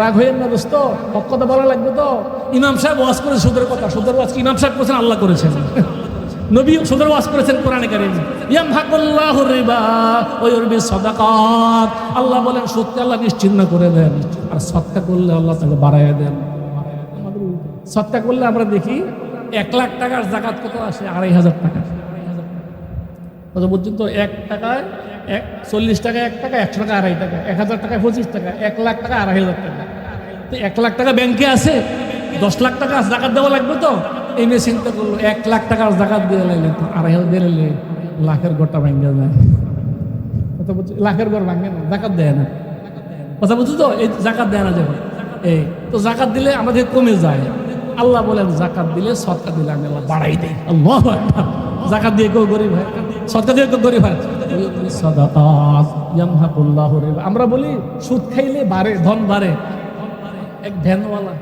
রাগ হইয়েন না দোস্ত, হক কথা বলা লাগবে তো। ইমাম সাহেব ওয়াজ করেছে সুদের কথা, সুদের ওয়াজ কি ইমাম সাহেব করেছেন? আল্লাহ করেছেন। নবী সুদের ওয়াজ করেছেন কোরআনে কারীম, ইয়ামহাকুল্লাহু রিবা ওয়া ইউরবি সাদাকাত। আল্লাহ বলেন সুদকে আল্লাহ নিশ্চিহ্ন করে দেন, আর সদকা করলে আল্লাহ তাকে বাড়ায় দেন। সদকা করলে আমরা দেখি 1 লাখ টাকার যাকাত কত আসে? 2,500 টাকা। কত পর্যন্ত? 1 টাকায় 40 টাকা 1 টাকা, 100 টাকা 2.5 টাকা, 1000 টাকায় 25 টাকা, 1 লাখ টাকা 2,500 টাকা। তো 1 লাখ টাকা ব্যাংকে আছে, 10 লাখ টাকা যাকাত দেওয়া লাগবে তো। এই মেয়ে চিন্তা করলো 1 লাখ টাকার জাকাত দিয়ে লাইলে তো 2,500 দিলে লাখের ঘরটা ভাঙ্গা যায়। কথা বলছি, লাখের ঘর ভাঙ্গে না, জাকাত দেয় না। কথা বলছি তো, এই জাকাত দেয় না যখন, এই তো জাকাত দিলে আমাদের কমে যায়। আল্লাহ বলেন জাকাত দিলে, সদকা দিলে আমি আল্লাহ বাড়াই দেই। আল্লাহু আকবার। জাকাত দিয়ে কেউ গরিব হয়, সদকা দিয়ে কেউ গরিব হয়। সাদাকাত ইয়ামহাকুল্লাহু রিবা। আমরা বলি সুদ খাইলে বাড়ে, ধন বাড়ে। এক ভ্যানওয়ালা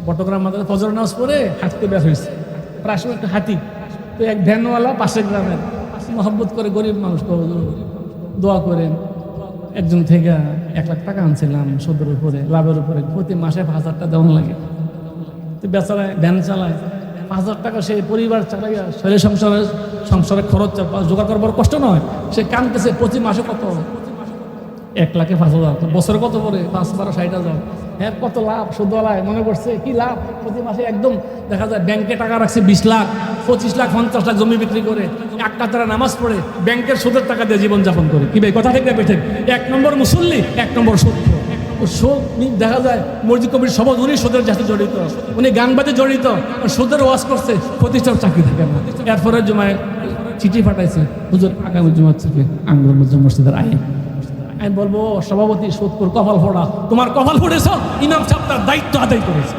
চট্টগ্রাম মাদ্রাসা ফজর নামাজ পড়ে হাঁটতে বের হয়েছে, প্রায় সময় একটা হাঁটি, তো এক ভ্যানওয়ালা পাশের গ্রামের মহব্বত করে, গরিব মানুষ, দোয়া করেন। একজন থেকে 1 লাখ টাকা আনছিলাম সুদের উপরে, লাভের উপরে, প্রতি মাসে 5,000 টাকা দেওয়া লাগে। তো বেচারায় ভ্যান চালায়, 5,000 টাকা সেই পরিবার চালাইয়া শরীর সংসারে খরচ জোগাড় করার বড় কষ্ট নয়। সে কানতেছে প্রতি মাসে কত, 1 লাখে 5,000, বছরে কত পরে? 5-12 60,000। হ্যাঁ, কত লাভ সুদওয়ালায় মনে করছে কি লাভ, প্রতি মাসে একদম দেখা যায় ব্যাংকে টাকা রাখছে 20 লাখ, 25 লাখ, 50 লাখ জমি বিক্রি করে, 1 কাতারা নামাজ পড়ে, ব্যাংকের সুদের টাকা দিয়ে জীবনযাপন করে। কি ভাই, কথা ঠিক না বেঠিক? 1 নম্বর মুসল্লি, 1 নম্বর সুদ। সুদ দেখা যায় মসজিদ কমিটির সভাপতি, উনি সুদের সাথে জড়িত, উনি গানবাজে জড়িত, সুদের ওয়াজ করছে, প্রতিষ্ঠার চাকরি থাকে না। এরপরে জুমায় চিঠি পাঠাইছে, হুজুর আগামী জুমার থেকে আঙ্গুর মসজিদের আইন। আমি বলবো সভাপতি সুদপুর কপাল ফোড়া, তোমার কপাল ফোড়েছ, ইমাম সাহেব তার দায়িত্ব আদায় করেছে।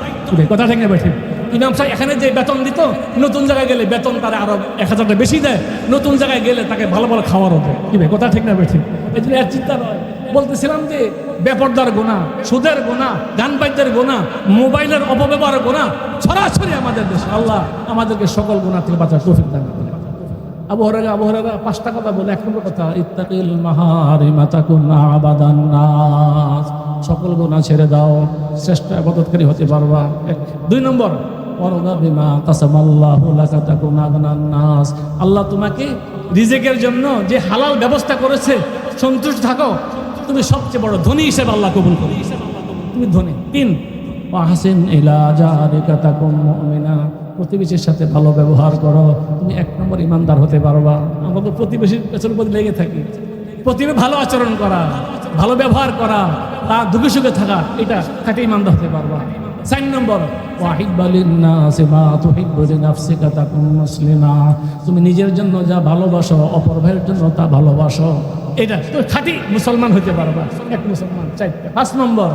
কথা ঠিক না বেঠিক? ইমাম সাহেব এখানে যে বেতন দিত, নতুন জায়গায় গেলে বেতন তারা আরো 1,000 টাকা বেশি দেয়, নতুন জায়গায় গেলে তাকে ভালো ভালো খাওয়ার হবে। কি ভাই, কথা ঠিক না বেঠিক? এই জন্য এর চিন্তা নয়। বলতেছিলাম যে বেপরদার গুনাহ, সুদের গুনাহ, গান বাদ্যের গুনাহ, মোবাইলের অপব্যবহারের গুনাহ সরাসরি আমাদের দেশে। আল্লাহ আমাদেরকে সকল গুনাহ থেকে বাঁচার তৌফিক দান করেন। আবু হুরায়রা 5টা কথা বলে। 1 নম্বর কথা, ইত্তাকিল মাহারিমা তাকুন আবাদান নাস, সকল গুনাহ ছেড়ে দাও, শ্রেষ্ঠ ইবাদতকারী হতে পারবা। 2 নম্বর, ওয়ারদা বিমা কাসামাল্লাহু লাকা তাকুন আগনান নাস, আল্লাহ তোমাকে রিজিকের জন্য যে হালাল ব্যবস্থা করেছে সন্তুষ্ট থাকো, তুমি সবচেয়ে বড় ধনী হিসেবে আল্লাহ কবুল করো, তুমি ধনী। 3, ওয়াহসিন ইলা জারিকা তাকুন মুমিনা, প্রতিবেশীর সাথে ভালো ব্যবহার করো, তুমি 1 নম্বর ইমানদার হতে পারবা। আমরা তো প্রতিবেশীর পেছনের প্রতি লেগে থাকি, প্রতিবেশী ভালো আচরণ করা, ভালো ব্যবহার করা, তার দুঃখে সুখে থাকা, এটা খাঁটি ইমানদার হতে পারবা। 4 নম্বর, তুমি নিজের জন্য যা ভালোবাসো অপর ভাইয়ের জন্য তা ভালোবাসো, এটা তুমি খাঁটি মুসলমান হতে পারবা, এক মুসলমান। 5 নম্বর,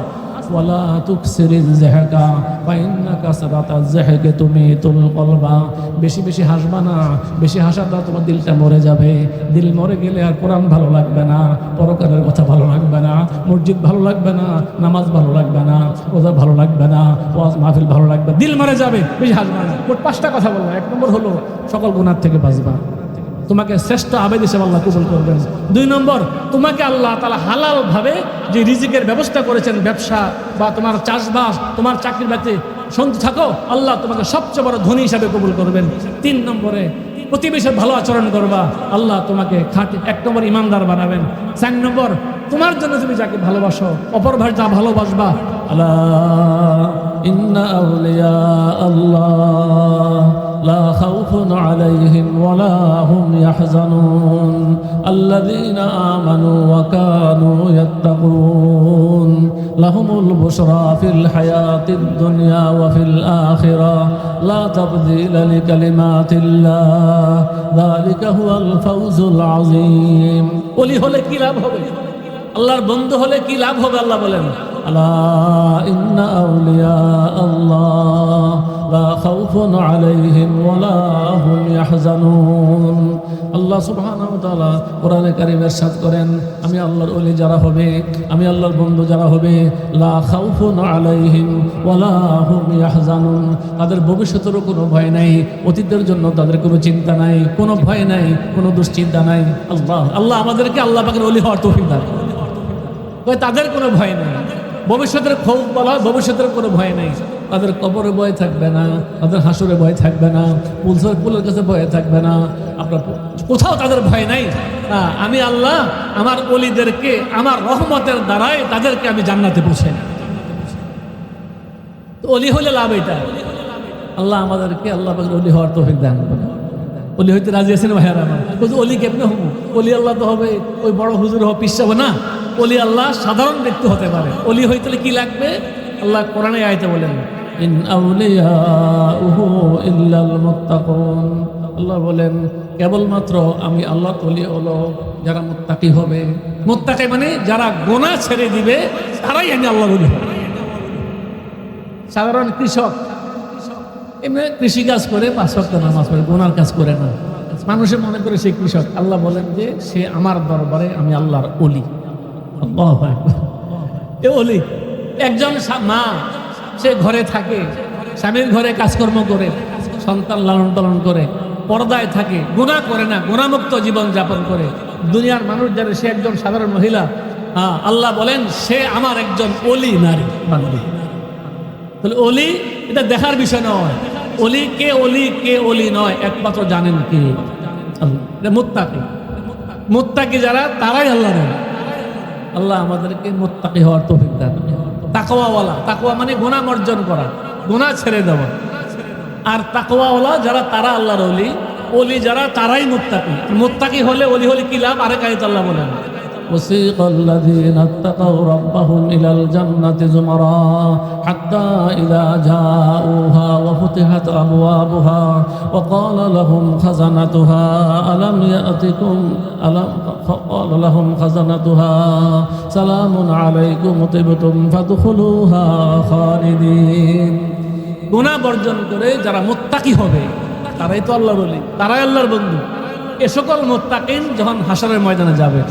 ওয়ালা তুকসিরিজ যাহকা ফাইন্না কাসরাতাজ যাহকি তুমিতুল কলবা, বেশি বেশি হাসবা না, বেশি হাসাটা তোমার দিলটা মরে যাবে। দিল মরে গেলে আর কোরআন ভালো লাগবে না, পরকালের কথা ভালো লাগবে না, মসজিদ ভালো লাগবে না, নামাজ ভালো লাগবে না, রোজা ভালো লাগবে না, ওয়াজ মাহফিল ভালো লাগবে, দিল মরে যাবে, বেশি হাসবা না। মোট 5টা কথা বলবো। 1 নম্বর হলো সকল গুনাহ থেকে বাঁচবা, তোমাকে শ্রেষ্ঠ আবেদ হিসেবে আল্লাহ কবুল করবেন। 2 নম্বর, তোমাকে আল্লাহ তাআলা হালাল ভাবে যে রিজিকের ব্যবস্থা করেছেন, ব্যবসা বা তোমার চাষবাস, তোমার চাকরি বাকরি, শান্তি থাকো, আল্লাহ তোমাকে সবচেয়ে বড় ধনী হিসাবে কবুল করবেন। 3 নম্বরে, প্রতিবেশীর ভালো আচরণ করবা, আল্লাহ তোমাকে খাঁটি 1 নম্বর ইমানদার বানাবেন। 4 নম্বর, তোমার জন্য তুমি যাকে ভালোবাসো অপর ভাই যা ভালোবাসবা। আলা ইন্না আউলিয়া আল্লাহ لا خوف عليهم ولا هم يحزنون الذين آمنوا وكانوا يتقون لهم البشرى في الحياة الدنيا وفي الآخرة لا تبديل لكلمات الله ذلك هو الفوز العظيم। ওলি হলে কি লাভ হবে? আল্লাহর বন্ধু হলে কি লাভ হবে? আল্লাহ বলেন, আলা ইন্না আউলিয়া আল্লাহ লা খাউফুন আলাইহিম ওয়ালা হুম ইয়াহজানুন। আল্লাহ সুবহানাহু ওয়া তাআলা কোরআনে কারীমে ইরশাদ করেন, আমি আল্লাহর ওলি যারা হবে, আমি আল্লাহর বন্ধু যারা হবে, লা খাউফুন আলাইহিম ওয়ালা হুম ইয়াহজানুন, তাদের ভবিষ্যতেরও কোনো ভয় নাই, অতীতের জন্য তাদের কোনো চিন্তা নাই, কোনো ভয় নাই, কোনো দুশ্চিন্তা নাই। আল্লাহ আমাদেরকে আল্লাহ পাকের ওলি হওয়ার তৌফিক দান করুন। তাদের কোনো ভয় নেই, ভবিষ্যতের খৌফ বলা, ভবিষ্যতের কোনো ভয় নেই, তাদের কবরে ভয় থাকবে না, তাদের হাসরে ভয় থাকবে না, পুলের কাছে ভয় থাকবে না, আপনার কোথাও তাদের ভয় নাই। আমি আল্লাহ আমার ওলিদেরকে আমার রহমতের দ্বারাই তাদেরকে আমি জান্নাতে পৌঁছাই। তো ওলি হলে লাভ এটা। আল্লাহ আমাদেরকে আল্লাহ পাকের ওলি হওয়ার তৌফিক দান করেন। ওলি হইতে রাজি আছেন ভাইয়ারা আমার? ওলি কেমনে হবো? ওলি আল্লাহ তো হবে ওই বড় হুজুর হওয়া পিস হবে না। ওলি আল্লাহ সাধারণ ব্যক্তি হতে পারে। ওলি হইতে কি লাগবে? আল্লাহ কোরআনে আয়াতে বলেন, ইন আউলিয়াউহু ইল্লাল মুত্তাকুন। আল্লাহ বলেন কেবলমাত্র আমি আল্লাহ ওলি হলো যারা মুত্তাকি হবে। মুত্তাকি মানে যারা গুনাহ ছেড়ে দিবে তারাই আমি আল্লাহর ওলি হব। সাধারণ কৃষক এমনি কৃষি কাজ করে 5 ওয়াক্ত নামাজ পড়ে, গুনার কাজ করে না, মানুষের মনে করে সে কৃষক। আল্লাহ বলেন যে সে আমার দরবারে আমি আল্লাহর ওলি। ওলি একজন মা, সে ঘরে থাকে, স্বামীর ঘরে কাজকর্ম করে, সন্তান লালন পালন করে, পর্দায় থাকে, গুনাহ করে না, গুনাহমুক্ত জীবন যাপন করে, দুনিয়ার মানুষ যারা, সে একজন সাধারণ মহিলা। আল্লাহ বলেন সে আমার একজন ওলি নারী বান্দি। তাহলে ওলি এটা দেখার বিষয় নয়, ওলি কে ওলি নয়, একমাত্র জানেন কে? আল্লাহ। মুত্তাকি, মুত্তাকি যারা তারাই আল্লাহ নয়। আল্লাহ আমাদেরকে মুত্তাকি হওয়ার তৌফিক দান। তাকওয়াওয়ালা, তাকওয়া মানে গুনাহ বর্জন করা, গুনাহ ছেড়ে দেওয়া। আর তাকওয়াওয়ালা যারা তারা আল্লাহর ওলি, ওলি যারা তারাই মুত্তাকি। মুত্তাকি হলে ওলি হলে কি লাভ? আরেক আয়াতে আল্লাহ বলেন, وسيق الذين اتقوا ربهم إلى الجنة زمرا حتى إذا جاءوها وفتحت أبوابها وقال لهم خزنتها ألم يأتكم قال لهم خزنتها سلام عليكم طبتم فادخلوها خالدين। গুনাহ বর্জন করে যারা মুত্তাকি হবে তারাই তো আল্লাহর ওলি, তারাই আল্লাহর বন্ধু। এ সকল মুত্তাকিন যখন হাসরের ময়দানে যাবে,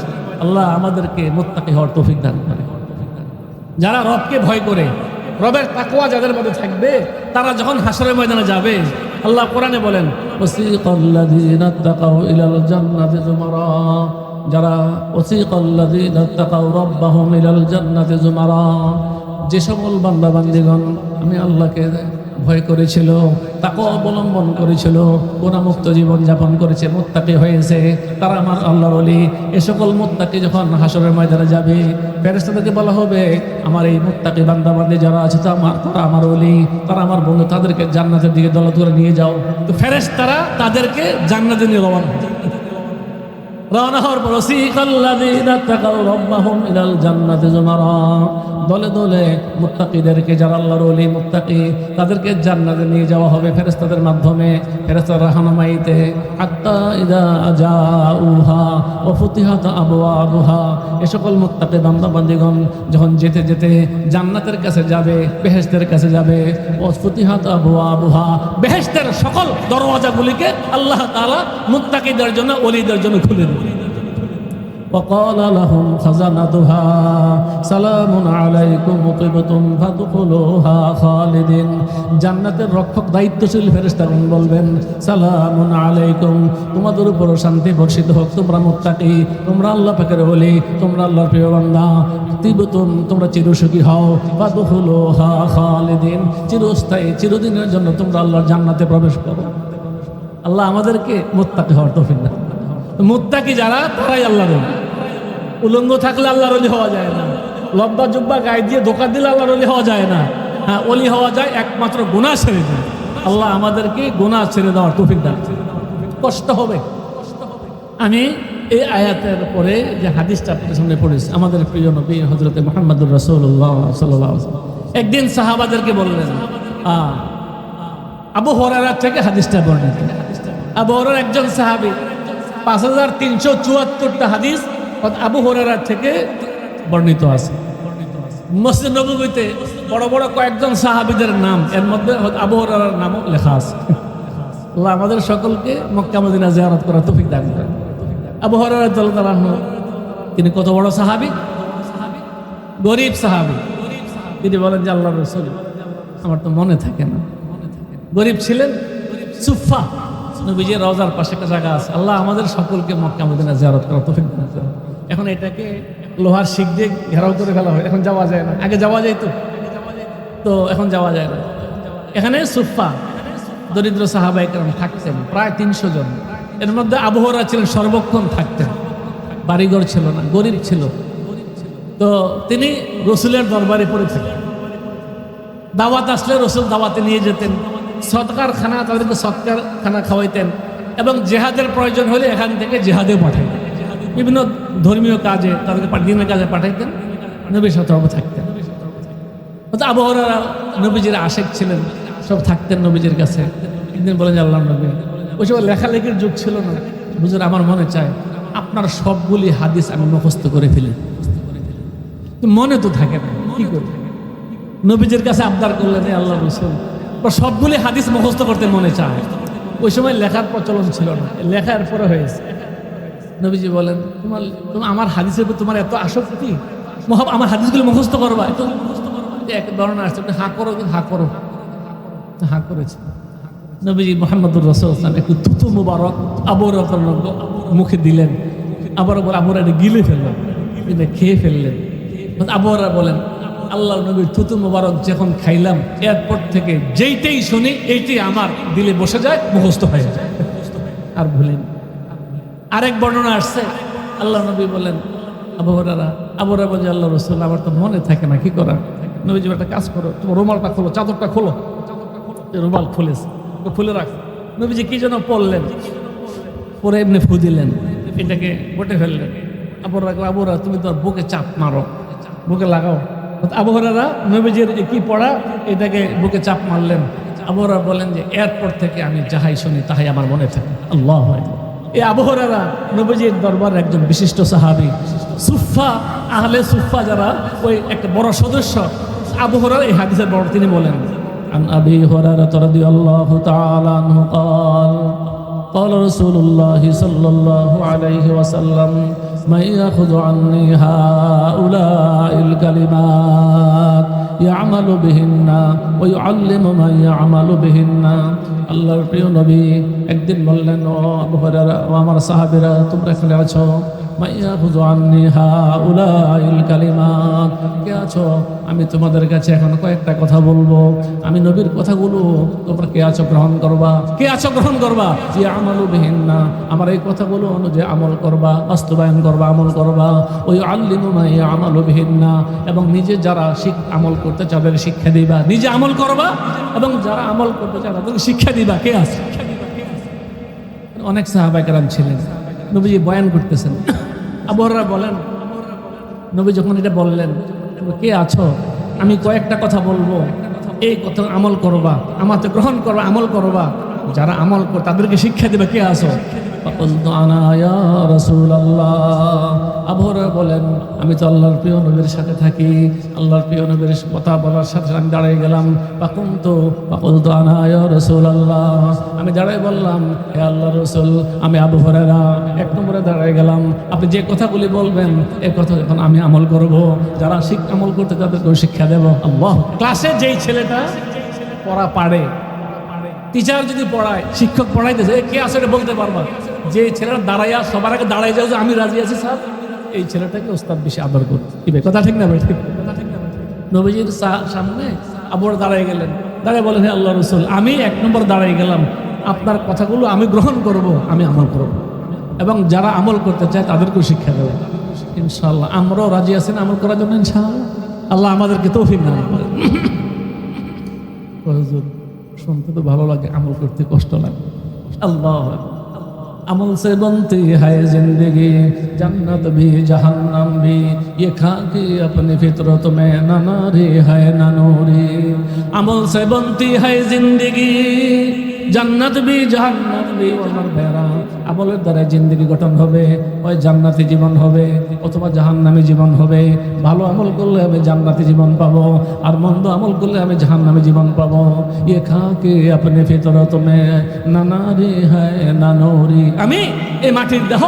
আল্লাহ আমাদেরকে মুত্তাকি হওয়ার তৌফিক দান করে। যারা রবকে ভয় করে, রবের তাকওয়া যাদের মধ্যে থাকবে, তারা যখন হাসরের ময়দানে যাবে, আল্লাহ কোরআনে বলেন, ওয়াসিকাল্লাযীনা তাকাউ ইলাল জান্নাতি যুমারা, যারা ওয়াসিকাল্লাযীনা তাকাউ রাব্বাহুম ইলাল জান্নাতি যুমারা, যে সকল বান্দা বান্দীগণ আমি আল্লাহকে ভয় করেছিল, তাকওয়া অবলম্বন করেছিল, গুনাহমুক্ত জীবন যাপন করেছে, মুত্তাকি হয়েছে, তারা আমার আল্লাহর ওলি। এ সকল মুত্তাকি যখন হাসরের ময়দানে যাবে, ফেরেশতাদেরকে বলা হবে আমার এই মুত্তাকি বান্দা বান্দী যারা আছে তারা আমার ওলি, তারা আমার বন্ধু, তাদেরকে জান্নাতের দিকে দৌলত করে নিয়ে যাও। তো ফেরেশতারা তাদেরকে জান্নাতে নিয়ে রওনা। রওনা হওয়ার পর ওয়াসিকাল্লাযীনা তাকাউ রাব্বাহুম ইলাল জান্নাতি যুমারা, দলে দলে মুত্তাকিদেরকে, যারা আল্লাহর ওলি মুত্তাকি, তাদেরকে জান্নাতে নিয়ে যাওয়া হবে ফেরেশতাদের মাধ্যমে, ফেরেশতার রাহনুমাইতে। হাত্তা ইযা জাউহা ওয়া ফুতিহাত আবওয়াবুহা, এ সকল মুত্তাকি বান্দা বান্দীগণ যখন যেতে যেতে জান্নাতের কাছে যাবে, বেহেশতের কাছে যাবে, ওয়া ফুতিহাত আবওয়াবুহা, বেহেশতের সকল দরওয়াজাগুলিকে আল্লাহ তাআলা মুত্তাকিদের জন্য, ওলিদের জন্য খুলে দেবেন। وقال لهم خزنتها سلام عليكم طبتم فادخلوها خالدين, জান্নাতের রক্ষক দায়িত্বশীল ফেরেশতাগণ বলবেন, সালামুন আলাইকুম, তোমাদের উপর শান্তি বর্ষিত হোক, তোমরা মুত্তাকি, তোমরা আল্লাহ পাকের ওলি, তোমরা আল্লাহর প্রিয় বান্দা, তিবতুম, তোমরা চিরসুখী হও, ফাদখুলুহা খালিদিন, চিরস্থায়ী চিরদিনের জন্য তোমরা আল্লাহর জান্নাতে প্রবেশ করো। আল্লাহ আমাদেরকে মুত্তাকি হওয়ার তৌফিক দান। মুত্তাকি যারা, তারাই আল্লাহর ওলি। উলঙ্গ থাকলে আল্লাহর ওলি হওয়া যায় না, লব্বা জুব্বা গায়ে দিয়ে ধোকা দিলে আল্লাহর ওলি হওয়া যায় না। হ্যাঁ, ওলি হওয়া যায় একমাত্র গুনাহ ছেড়ে দিয়ে। আল্লাহ আমাদেরকে গুনাহ ছেড়ে দেওয়ার তৌফিক দান। কষ্ট হবে। আমি এই আয়াতের পরে যে হাদিসটা আপনাদের সামনে পড়েছি, আমাদের প্রিয় নবী হযরত মুহাম্মদুর রাসূলুল্লাহ সাল্লাল্লাহু আলাইহি ওয়াসাল্লাম একদিন সাহাবাদেরকে বললেন, আবু হুরায়রা থেকে হাদিসটা বর্ণিত। আবু হুরায়রা একজন সাহাবী, 5374টা হাদিস আবু হুরায়রা থেকে বর্ণিত আছে। মসজিদ নববীতে বড় বড় কয়েকজন সাহাবীদের নাম, এর মধ্যে আবু হুরায়রার নামও লেখা আছে। আল্লাহ আমাদের সকলকে মক্কা মদিনা জিয়ারত করার তৌফিক দান করেন। আবু হুরায়রা রাদিয়াল্লাহু আনহু, তিনি কত বড় সাহাবী, গরিব সাহাবী। তিনি বলেন যে আল্লাহর রাসূল, আমার তো মনে থাকে না, গরিব ছিলেন। সুফা, নবীজির রওজার পাশে একটা জায়গা আছে। আল্লাহ আমাদের সকলকে মক্কা মদিনা জিয়ারত করার তৌফিক দান করেন। এখন এটাকে লোহার শিক দিয়ে ঘেরাও করে ফেলা হয়, এখন যাওয়া যায় না। আগে যাওয়া যাইতো, তো এখন যাওয়া যায় না। এখানে সুফা দরিদ্র সাহাবায়ে কেরাম থাকতেন, প্রায় 300 জন। এর মধ্যে আবু হুরায়রা ছিলেন সর্বক্ষণ থাকতেন, বাড়িঘর ছিল না, গরিব ছিল। তো তিনি রসুলের দরবারে পড়ে থাকতেন। দাওয়াত আসলে রসুল দাওয়াতে নিয়ে যেতেন, সৎকার খানা, তাদেরকে সৎকার খানা খাওয়াইতেন, এবং জেহাদের প্রয়োজন হলে এখান থেকে জেহাদে পাঠাইতেন। বিভিন্ন ধর্মীয় কাজে, তাদেরকে দিনের কাজে পাঠাইতেন, নবীর সাথে থাকতেন। আবু হুরায়রা নবীজির আশেক ছিলেন, সব থাকতেন নবীজির কাছে। একদিন বলেন যে আল্লাহর নবী, ওই সময় লেখালেখির যুগ ছিল না, হুজুর আমার মনে চায় আপনার সবগুলি হাদিস আমি মুখস্থ করে ফেলি, মনে তো থাকে না, কি করি? নবীজির কাছে আবদার করলেন, আল্লাহর রাসূল সবগুলি হাদিস মুখস্থ করতে মনে চায়। ওই সময় লেখার প্রচলন ছিল না, লেখার পরে হয়েছে। নবীজি বলেন, তোমার আমার হাদিসের উপর তোমার এত আসক্তি, আমার হাদিসগুলো মুখস্থ করবা, এত মুখস্থ করবা। এক ধরনের আসছে, হা করো, হা করো, হা করেছে। নবীজি মুহাম্মদুর রাসূলুল্লাহ একটু থুতু মুবারক আবু হুরায়রার মুখে দিলেন, আবু হুরায়রা গিলে ফেললেন, খেয়ে ফেললেন। আবু হুরায়রা বলেন, আল্লাহর নবীর থুতু মুবারক যখন খাইলাম, এরপর থেকে যেইটাই শুনি এইটাই আমার দিলে বসে যায়, মুখস্থ হয়ে যায়, আর ভুলেন। আরেক বর্ণনা আসছে, আল্লাহ নবী বলেন, আবু হুরায়রা বলেন, আল্লাহর রাসূল আমার তো মনে থাকে না, কি করা? নবীজি একটা কাজ করো, তোমার রুমালটা খোলো, চাদরটা খোলো। রুমাল খুলেছে, খুলে রাখ। নবীজি কি যেন পড়লেন, পরে এমনি ফু দিলেন, এটাকে বটে ফেললেন। আবু হুরায়রা তুমি তো বুকে চাপ মারো, বুকে লাগাও। আবু হুরায়রা নবীজির কি পড়া, এটাকে বুকে চাপ মারলেন। আবু হুরায়রা বলেন যে এরপর থেকে আমি যাহাই শুনি তাহাই আমার মনে থাকে। আল্লাহু আকবার। এই আবু হুরায়রা নবীজির দরবারের একজন বিশিষ্ট সাহাবী। সুফা, আহলে সুফা যারা, ওই একটা বড় সদস্য আবু হুরায়রা এই হাদিসের বড়, তিনি বলেন, عن أبي هريرة رضي الله تعالى عنه قال قال رسول الله صلى الله عليه وسلم من يأخذ عني هؤلاء الكلمات يعمل بهن ويعلم من يعمل بهن। আল্লাহর প্রিয় নবী একদিন বললেন, ও আবু হুরায়রা, ও আমার সাহাবীরা, তোমরা এখানে আছো, মাইয়াখুযু আন্নী হাউলাইল কালিমাত, কে আছো? আমি তোমাদের কাছে এখন কয়েকটা কথা বলবো, আমি নবীর কথাগুলো তোমরা কে আছো গ্রহণ করবা, কে আছো গ্রহণ করবা। ইয়ামালু বিহিন্না, আমার এই কথাগুলো অনুযায়ী আমল করবা, বাস্তবায়ন করবা, আমল করবা। ওই আল্লিমু মা ইয়ামালু বিহিন্না, এবং নিজে যারা আমল করতে চাবে শিক্ষা দিবা, নিজে আমল করবা, এবং যারা আমল করতে চায় তাদেরকে শিক্ষা দিবা। কে আছে? অনেক সাহাবায়ে কেরাম ছিলেন, নবীজি বয়ান করতেছেন। আবু হুরায়রা বলেন, নবী যখন এটা বললেন, কে আছো, আমি কয়েকটা কথা বলবো, এই কথা আমল করবা, আমাকে গ্রহণ করবা, আমল করবা, যারা আমল কর তাদেরকে শিক্ষা দেবে, কে আছো? আবু হুরায়রা বলেন, আমি তো আল্লাহর প্রিয় নবীর সাথে থাকি, আল্লাহর প্রিয় নবীর কথা বলার সাথে আমি দাঁড়িয়ে গেলাম। আমি দাঁড়িয়ে বললাম, হে আল্লাহর রাসূল, আমি আবু হুরায়রা এক নম্বরে দাঁড়িয়ে গেলাম, আপনি যে কথাগুলি বলবেন এই কথা এখন আমি আমল করব, যারা আমল করতে তাদেরকেও শিক্ষা দেব। আল্লাহ, ক্লাসে যেই ছেলেটা পড়া পারে, টিচার যদি পড়ায়, শিক্ষক পড়াইতেছে, কে আছে এটা বলতে পারবা, যে ছেলেটা দাঁড়াইয়া সবার আগে দাঁড়াই যাও যে আমি রাজি আছি স্যার, এই ছেলেটাকে ওস্তাদ বেশি আদর করবে। কি ভাই, কথা ঠিক না ভাই? নবীজির সামনে আবু হুরায়রা দাঁড়াই গেলেন, দাঁড়িয়ে বলেন, হে আল্লাহর রাসূল, আমি এক নম্বর দাঁড়াই গেলাম, আপনার কথাগুলো আমি গ্রহণ করব, আমি আমল করব, এবং যারা আমল করতে চায় তাদেরকেও শিক্ষা দেব ইনশাআল্লাহ। আমরাও রাজি আছেন আমল করার জন্য ইনশাআল্লাহ। আল্লাহ আমাদেরকে তৌফিক দান করেন। শুনতে তো ভালো লাগে, আমল করতে কষ্ট লাগে। আল্লাহ, अमल से बनती है जिंदगी, जन्नत भी जहन्नम भी, ये खाकी अपनी फितरत में न नारी है न नूरी। अमल से बनती है जिंदगी, জান্নাত বি জাহান্নাম বি। আমার ভাইরা, আমলের দ্বারা জিন্দেগি গঠন হবে, হয় জান্নাতি জীবন হবে অথবা জাহান্নামী জীবন হবে। ভালো আমল করলে আমি জান্নাতি জীবন পাবো, আর মন্দ আমল করলে আমি জাহান্নামী জীবন পাবো। ইয়ে খাকে আপনি ফিতরত মে না নারী হয় না নূরি। আমি এই মাটির দেহ,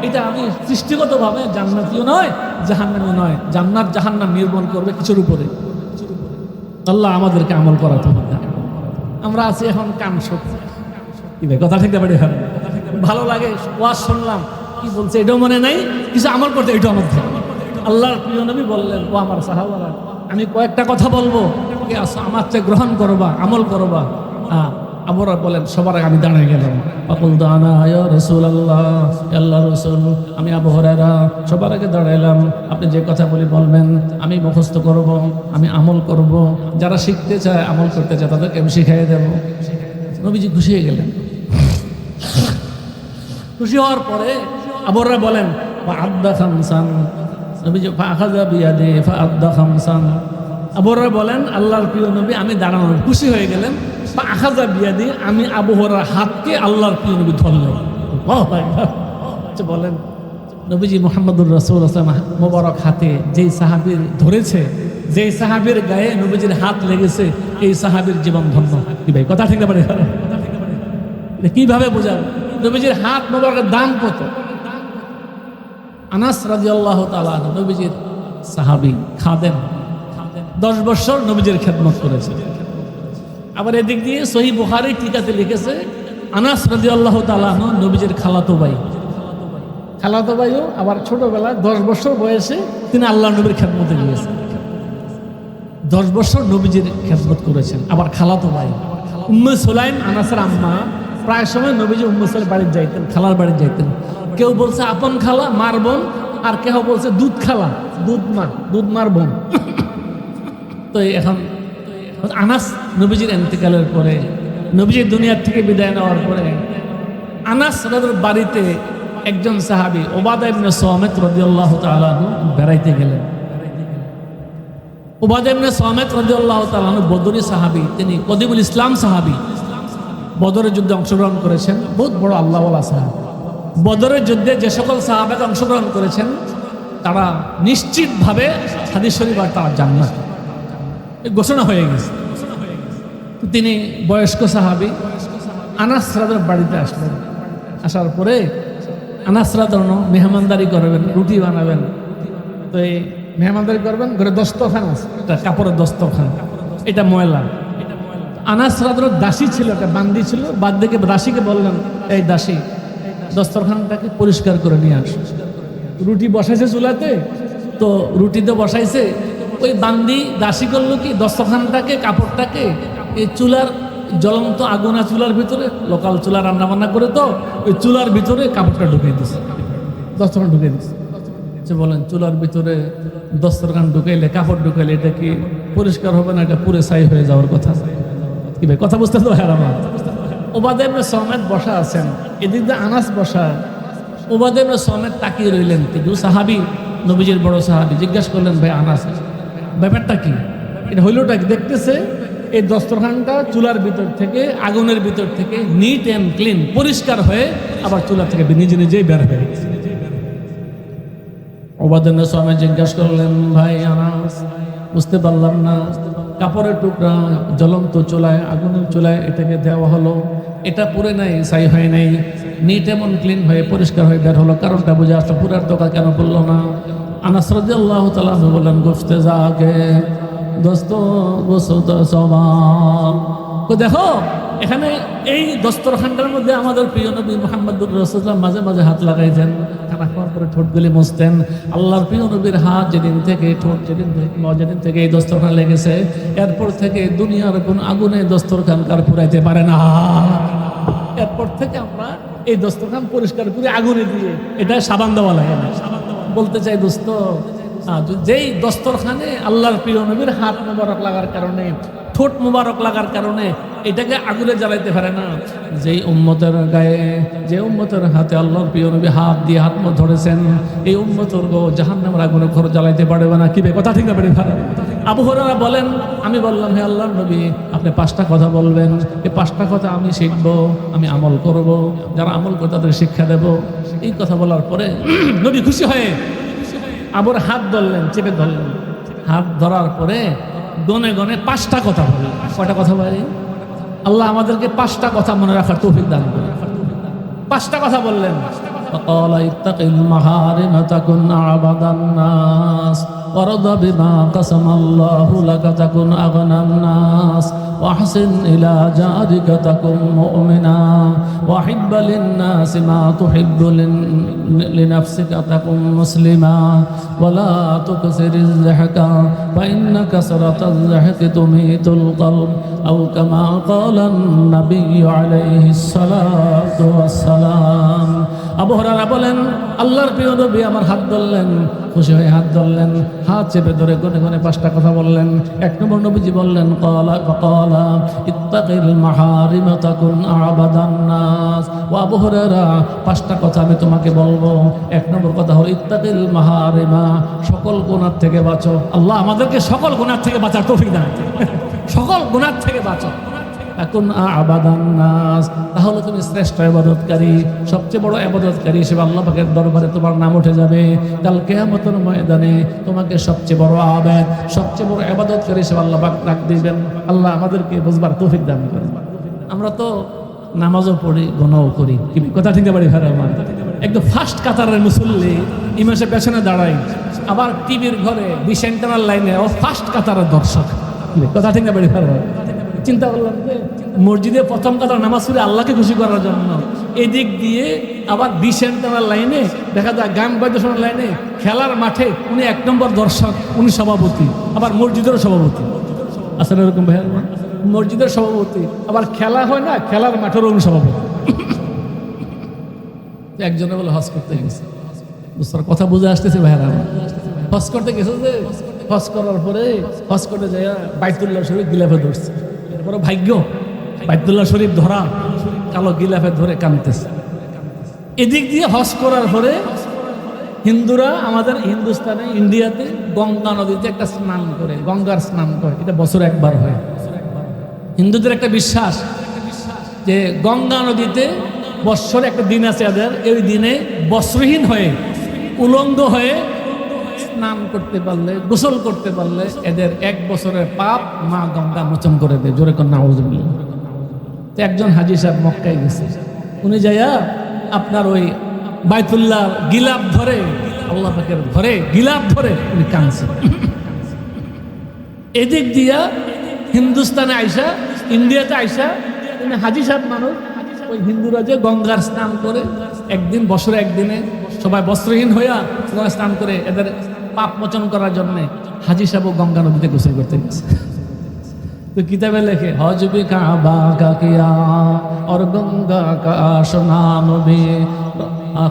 এটা আমি সৃষ্টিগতভাবে জান্নাতিও নয় জাহান্নামী নয়। জান্নাত জাহান্নাম নির্মাণ করবে কিছুর উপরে। আল্লাহ আমাদেরকে আমল করাতে হবে। আমরা আছি এখন কান শক্তি, কথা ঠিক ব্যাপারে ভালো লাগে, ওয়াজ শুনলাম, কি বলছে এটাও মনে নাই, কিছু আমল করতে এটাও আমার থাকে। আল্লাহর প্রিয় নবী বললেন, ও আমার সাহাবারা, আমি কয়েকটা কথা বলবো, আমার চেয়ে গ্রহণ করবা, আমল করবা। আবু হুরায়রা বলেন, সবার আগে আমি দাঁড়িয়ে গেলাম। ফাকুলতু আনা ইয়া রাসূলুল্লাহ, আল্লাহর রাসূল, আমি আবু হুরায়রা সবার আগে দাঁড়াইলাম, আপনি যে কথা বলি বলবেন, আমি মুখস্থ করব, আমি আমল করব, যারা শিখতে চায় আমল করতে চায় তাদেরকে আমি শিখিয়ে দেব। নবীজি খুশি হয়ে গেলেন। খুশি হওয়ার পরে আবু হুরায়রা বলেন, ফাআদ্দা খামসান, নবীজি ফাআখাযা বিয়াদি ফাআদ্দা খামসান। আবু হুরায়রা বলেন, আল্লাহর প্রিয় নবী আমি দাঁড়ানোর খুশি হয়ে গেলেন, আখাজা বিয়াদি, আমি আবু হুরায়রার হাতকে আল্লাহর প্রিয় নবী ধরলেন। বলেন, নবীজি মুহাম্মদুর রাসূলুল্লাহ মোবারক হাতে যেই সাহাবীর ধরেছে, যেই সাহাবীর গায়ে নবীজির হাত লেগেছে, এই সাহাবীর জীবন ধন্য। কি ভাই, কথা ঠিক না পারে? কিভাবে বোঝাবো নবীজির হাত মোবারকের দাম কত? আনাস রাদিয়াল্লাহু তাআলা নবীজির সাহাবী, খাদেম, 10 বছর নবীজির খেদমত করেছে। আবার এদিক দিয়ে সহিহ বুখারী টিকাতে লিখেছে, আনাস রাদিয়াল্লাহু তাআলা নবীজির খালাতো ভাই। খালাতো ভাইও আবার ছোটবেলায় 10 বছর বয়সে তিনি আল্লাহ নবীর খেদমতে গিয়েছেন। 10 বছর নবীজির খেদমত করেছেন। আবার খালাতো ভাই উম্মে সুলাইম, আনাসের আম্মা, প্রায় সময় নবীজি উম্মে সুলাইম বাড়িতে যাইতেন, খালার বাড়িতে যাইতেন। কেউ বলছে আপন খালা, মার বোন, আর কেউ বলছে দুধ খালা, দুধ মার বোন। তো এখন আনাস নবীজির ইন্তেকালের পরে, নবীজির দুনিয়ার থেকে বিদায় নেওয়ার পরে, আনাস রাদিয়াল্লাহু বাড়িতে একজন সাহাবী উবাদা ইবনে সামিত রাদিয়াল্লাহু তাআলা বেড়াইতে গেলেন। উবাদা ইবনে সামিত রাদিয়াল্লাহু তাআলা বদরি সাহাবী, তিনি কদিমুল ইসলাম সাহাবী, বদরের যুদ্ধে অংশগ্রহণ করেছেন, বহুত বড় আল্লাহওয়ালা সাহাবী। বদরের যুদ্ধে যে সকল সাহাবাকে অংশগ্রহণ করেছেন তারা নিশ্চিতভাবে হাদিস শরীফ আর তারা জান্নাত ঘোষণা হয়ে গেছে। তিনি বয়স্ক সাহাবী আনাস রাদিয়াল্লাহু বাড়িতে আসলেন। আসার পরে আনাস রাদিয়াল্লাহু মেহমানদারি করবেন, রুটি বানাবেন। তো এই মেহমানদারি করবেন, ঘরে দস্তরখান আছে, এটা কাপড়ের দস্তরখান, এটা ময়লা। আনাস রাদিয়াল্লাহু দাসী ছিল, একটা বান্দি ছিল, বাদ দিকে দাসীকে বললেন, এই দাসী দস্তরখানটাকে পরিষ্কার করে নিয়ে আস। রুটি বসাইছে চুলাতে, তো রুটিতে বসাইছে, ওই বান্দি দাসী করলো কি, দস্তরখানটাকে, কাপড়টাকে এই চুলার জ্বলন্ত আগুনা চুলার ভিতরে, লোকাল চুলা রান্না বান্না করে, তো ওই চুলার ভিতরে কাপড়টা ঢুকিয়ে দিছে, দস্তরখান ঢুকিয়ে দিছে। বলেন, চুলার ভিতরে দস্তরখান ঢুকাইলে, কাপড় ঢুকাইলে এটা কি পরিষ্কার হবে না? এটা পুরে ছাই হয়ে যাওয়ার কথা। কি ভাই, কথা বুঝতে তো? হ্যাঁ, আমার উবাদা ইবনে সামিত বসা আছেন, এদিক দিয়ে আনাস বসা। উবাদা ইবনে সামিত তাকিয়ে রইলেন। কিন্তু সাহাবী, নবীজির বড় সাহাবী, জিজ্ঞাসা করলেন, ভাই আনাস, ব্যাপারটা কি? এটা হইলটা কি? দেখতেছে এই দস্তরখানটা চুলার ভিতর থেকে, আগুনের ভিতর থেকে নিট অ্যান্ড ক্লিন, পরিষ্কার হয়ে আবার চুলা থেকে নিজে নিজেই বের হয়ে গেছে। উবাদা ইবনে সামিত জিজ্ঞাসা করলেন, ভাই আনাস, বুঝতে পারলাম না, কাপড়ের টুকরা জ্বলন্ত চুলায়, আগুনের চুলায় এটাকে দেওয়া হলো, এটা পুড়ে নাই, ছাই হয় নাই, নিট এমন ক্লিন হয়ে পরিষ্কার হয়ে বের হলো, কারণটা বুঝে আসলো, পুরার দোকা কেন পড়লো না? আনাস রাদিয়াল্লাহু তাআলা বললেন, গুফতে যাকে দোস্ত বসত সবাব। দেখো এখানে এই দস্তরখানটার মধ্যে আমাদের প্রিয় নবী মুহাম্মদুর রাসূলুল্লাহ মাঝে মাঝে হাত লাগাইতেন, খানা খাওয়ার পরে ঠোঁটগুলি মুছতেন। আল্লাহর প্রিয় নবীর হাত যেদিন থেকে, ঠোঁট যেদিন থেকে এই দস্তরখান লেগেছে, এরপর থেকে দুনিয়ার কোন আগুনে দস্তরখান কার পুরাইতে পারে না। এরপর থেকে আমরা এই দস্তরখান পরিষ্কার করে আগুনে দিয়ে, এটা সাবান দেওয়া লাগে না। বলতে চাই দোস্ত, যেই দস্তরখানে আল্লাহর প্রিয় নবীর হাত মোবারক লাগার কারণে, ঠোঁট মোবারক লাগার কারণে এটাকে আগুনে জ্বালাইতে পারে না, যেই উম্মতের গায়ে, যে উম্মতের হাতে আল্লাহর প্রিয় নবী হাত দিয়ে হাত মুখ ধরেছেন, এই উম্মতের গো জাহান্নামের আগুনে ঘর জ্বালাইতে পারবে না। কি বে কথা ঠিক না? আবু হুরায়রা বলেন, আমি বললাম, হে আল্লাহর নবী, আপনি 5টা কথা বলবেন, এই 5টা কথা আমি শিখবো, আমি আমল করব, যারা আমল করে তাদের শিক্ষা দেব। এই কথা বলার পরে নবী খুশি হয়ে আবুর হাত ধরলেন, চেপে ধরলেন। হাত ধরার পরে গনে গনে 5টা কথা বললেন। কয়টা কথা ভাই? আল্লাহ আমাদেরকে 5টা কথা মনে রাখার তৌফিক দান করুন। 5টা কথা বললেন। فقال اتق المحارم تكن أعبد الناس وارض بما قسم الله لك تكن أغنى الناس واحسن إلى جارك تكن مؤمنا وأحب للناس ما تحب لنفسك تكن مسلما ولا تكثر الضحك فإن كثرة الضحك تميت القلب أو كما قال النبي عليه الصلاة والسلام। আবু হুরায়রা বলেন, আল্লাহর প্রিয় নবী আমার হাত ধরলেন, খুশি হয়ে হাত ধরলেন, হাত চেপে ধরে গনে গনে 5টা কথা বললেন। 1 নম্বর নবীজি বললেন, ক্বালা ইত্তাকিল মাহারিম তাকুন আবাদান নাস। ও আবু হুরায়রা, 5টা কথা আমি তোমাকে বলবো। 1 নম্বর কথা হলো ইত্তাকিল মাহারিমা, সকল গুনাহ থেকে বাঁচো। আল্লাহ আমাদেরকে সকল গুনাহ থেকে বাঁচার তৌফিক দান করুন। সকল গুনাহ থেকে বাঁচো। এখন আবাদান নাস, তাহলে তুমি শ্রেষ্ঠ ইবাদতকারী, সবচেয়ে বড় ইবাদতকারী হিসেবে আল্লাহ পাকের দরবারে তোমার নাম উঠে যাবে। কাল কিয়ামতের ময়দানে তোমাকে সবচেয়ে বড় আবেদ, সবচেয়ে বড় ইবাদতকারী হিসেবে আল্লাহ পাক ডাক দিবেন। আল্লাহ আমাদেরকে বুঝবার তৌফিক দান করেন। আমরা তো নামাজও পড়ি, গুনাহও করি, কি কথা ঠিক পারি? একদম ফার্স্ট কাতারের মুসল্লি, ইমাম সাহেব পেছনে দাঁড়াই, আবার টিভির ঘরে বিসেন্টারাল লাইনে ও ফার্স্ট কাতারের দর্শক, কথা ঠিক না পারি? চিন্তা করলাম যে মসজিদে প্রথম কাতার নামাজ পড়ে আল্লাহকে খুশি করার জন্য, এদিক দিয়ে আবার বিসেন্টারাল লাইনে দেখা যায় গান বাদ্যশোনার লাইনে, খেলার মাঠে উনি 1 নম্বর দর্শক, উনি সভাপতি, আবার মসজিদেরও সভাপতি। আসলে এরকম ভাই, মসজিদের সভাপতি, আবার খেলা হয় না, খেলার মাঠেরও উনি সভাপতি। একজনে বলে হজ করতে গেছে, কথা বুঝে আসতেছে ভাইরা, হজ করতে গেছে যে হজ করার পরে হজ করতে যায় বাইতুল্লাহ শরীফ গিলাফে ধরছে। বড় ভাগ্য, বাইতুল্লাহ শরীফ ধরা, কালো গিলাফে ধরে কাঁদতেছে। এদিক দিয়ে হজ করার পরে হিন্দুরা আমাদের হিন্দুস্তানে, ইন্ডিয়াতে গঙ্গা নদীতে একটা স্নান করে, গঙ্গার স্নান করে, এটা বছরে একবার হয়। হিন্দুদের একটা বিশ্বাস যে গঙ্গা নদীতে বৎসরে একটা দিন আছে এদের, এই দিনে বস্ত্রহীন হয়ে, উলঙ্গ হয়ে স্নান করতে পারলে, গোসল করতে পারলে এদের 1 বছরের পাপ মা গঙ্গা মোচন করে দেয়। জোরে কন্যা আউযুবিল্লাহ। তো একজন হাজী সাহেব মক্কায় গেছে, উনি যাইয়া আপনার ওই বাইতুল্লাহ গিলাফ ধরে, আল্লাহ পাকের ঘরে গিলাফ ধরে উনি কাঁদছেন। এদিক দিয়া হিন্দুস্তানে আইসা, ইন্ডিয়াতে আইসা, উনি হাজী সাহেব মানুষ, ওই হিন্দুরা যে গঙ্গার স্নান করে একদিন, বছরে একদিনে সবাই বস্ত্রহীন হইয়া স্নান করে এদের পাপ মোচন করার জন্য হাজী সাহেব গঙ্গা নদীতে গোসল করতে গেছে। তো কিতাবে লেখে, হজ বি কাবা কা কিয়া और गंगा का स्नान भी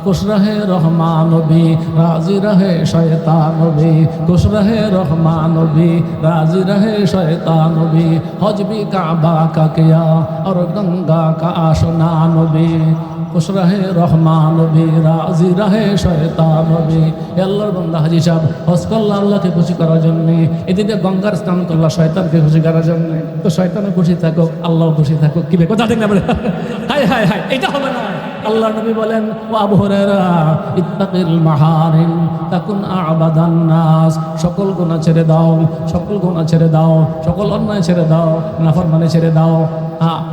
खुश रहे रहमान भी राजी रहे शैतान भी, खुश रहे रहमान भी राजी रहे शैतान भी, हज भी काबा का किया और गंगा का स्नान भी, खुश रहे रहमान भी রাজি রহে শয়তান হবে। আল্লাহর বান্দা হাজী সাহেব হজ করলো আল্লাহকে খুশি করার জন্য, এদিকে গঙ্গার স্নান করলো শয়তানকে খুশি করার জন্য। তো শয়তানও খুশি থাকুক, আল্লাহ খুশি থাকুক, কি কথা ঠিক না বলে? হায় হায় হায়, এটা হবে না। আল্লাহ নবী বলেন, ও আবু হুরায়রা ইত্তাকিল মাহারিম তাকুন আবাদান নাস, সকল গুনাহ ছেড়ে দাও, সকল গুনাহ ছেড়ে দাও, সকল অন্যায় ছেড়ে দাও, নাফরমানি ছেড়ে দাও।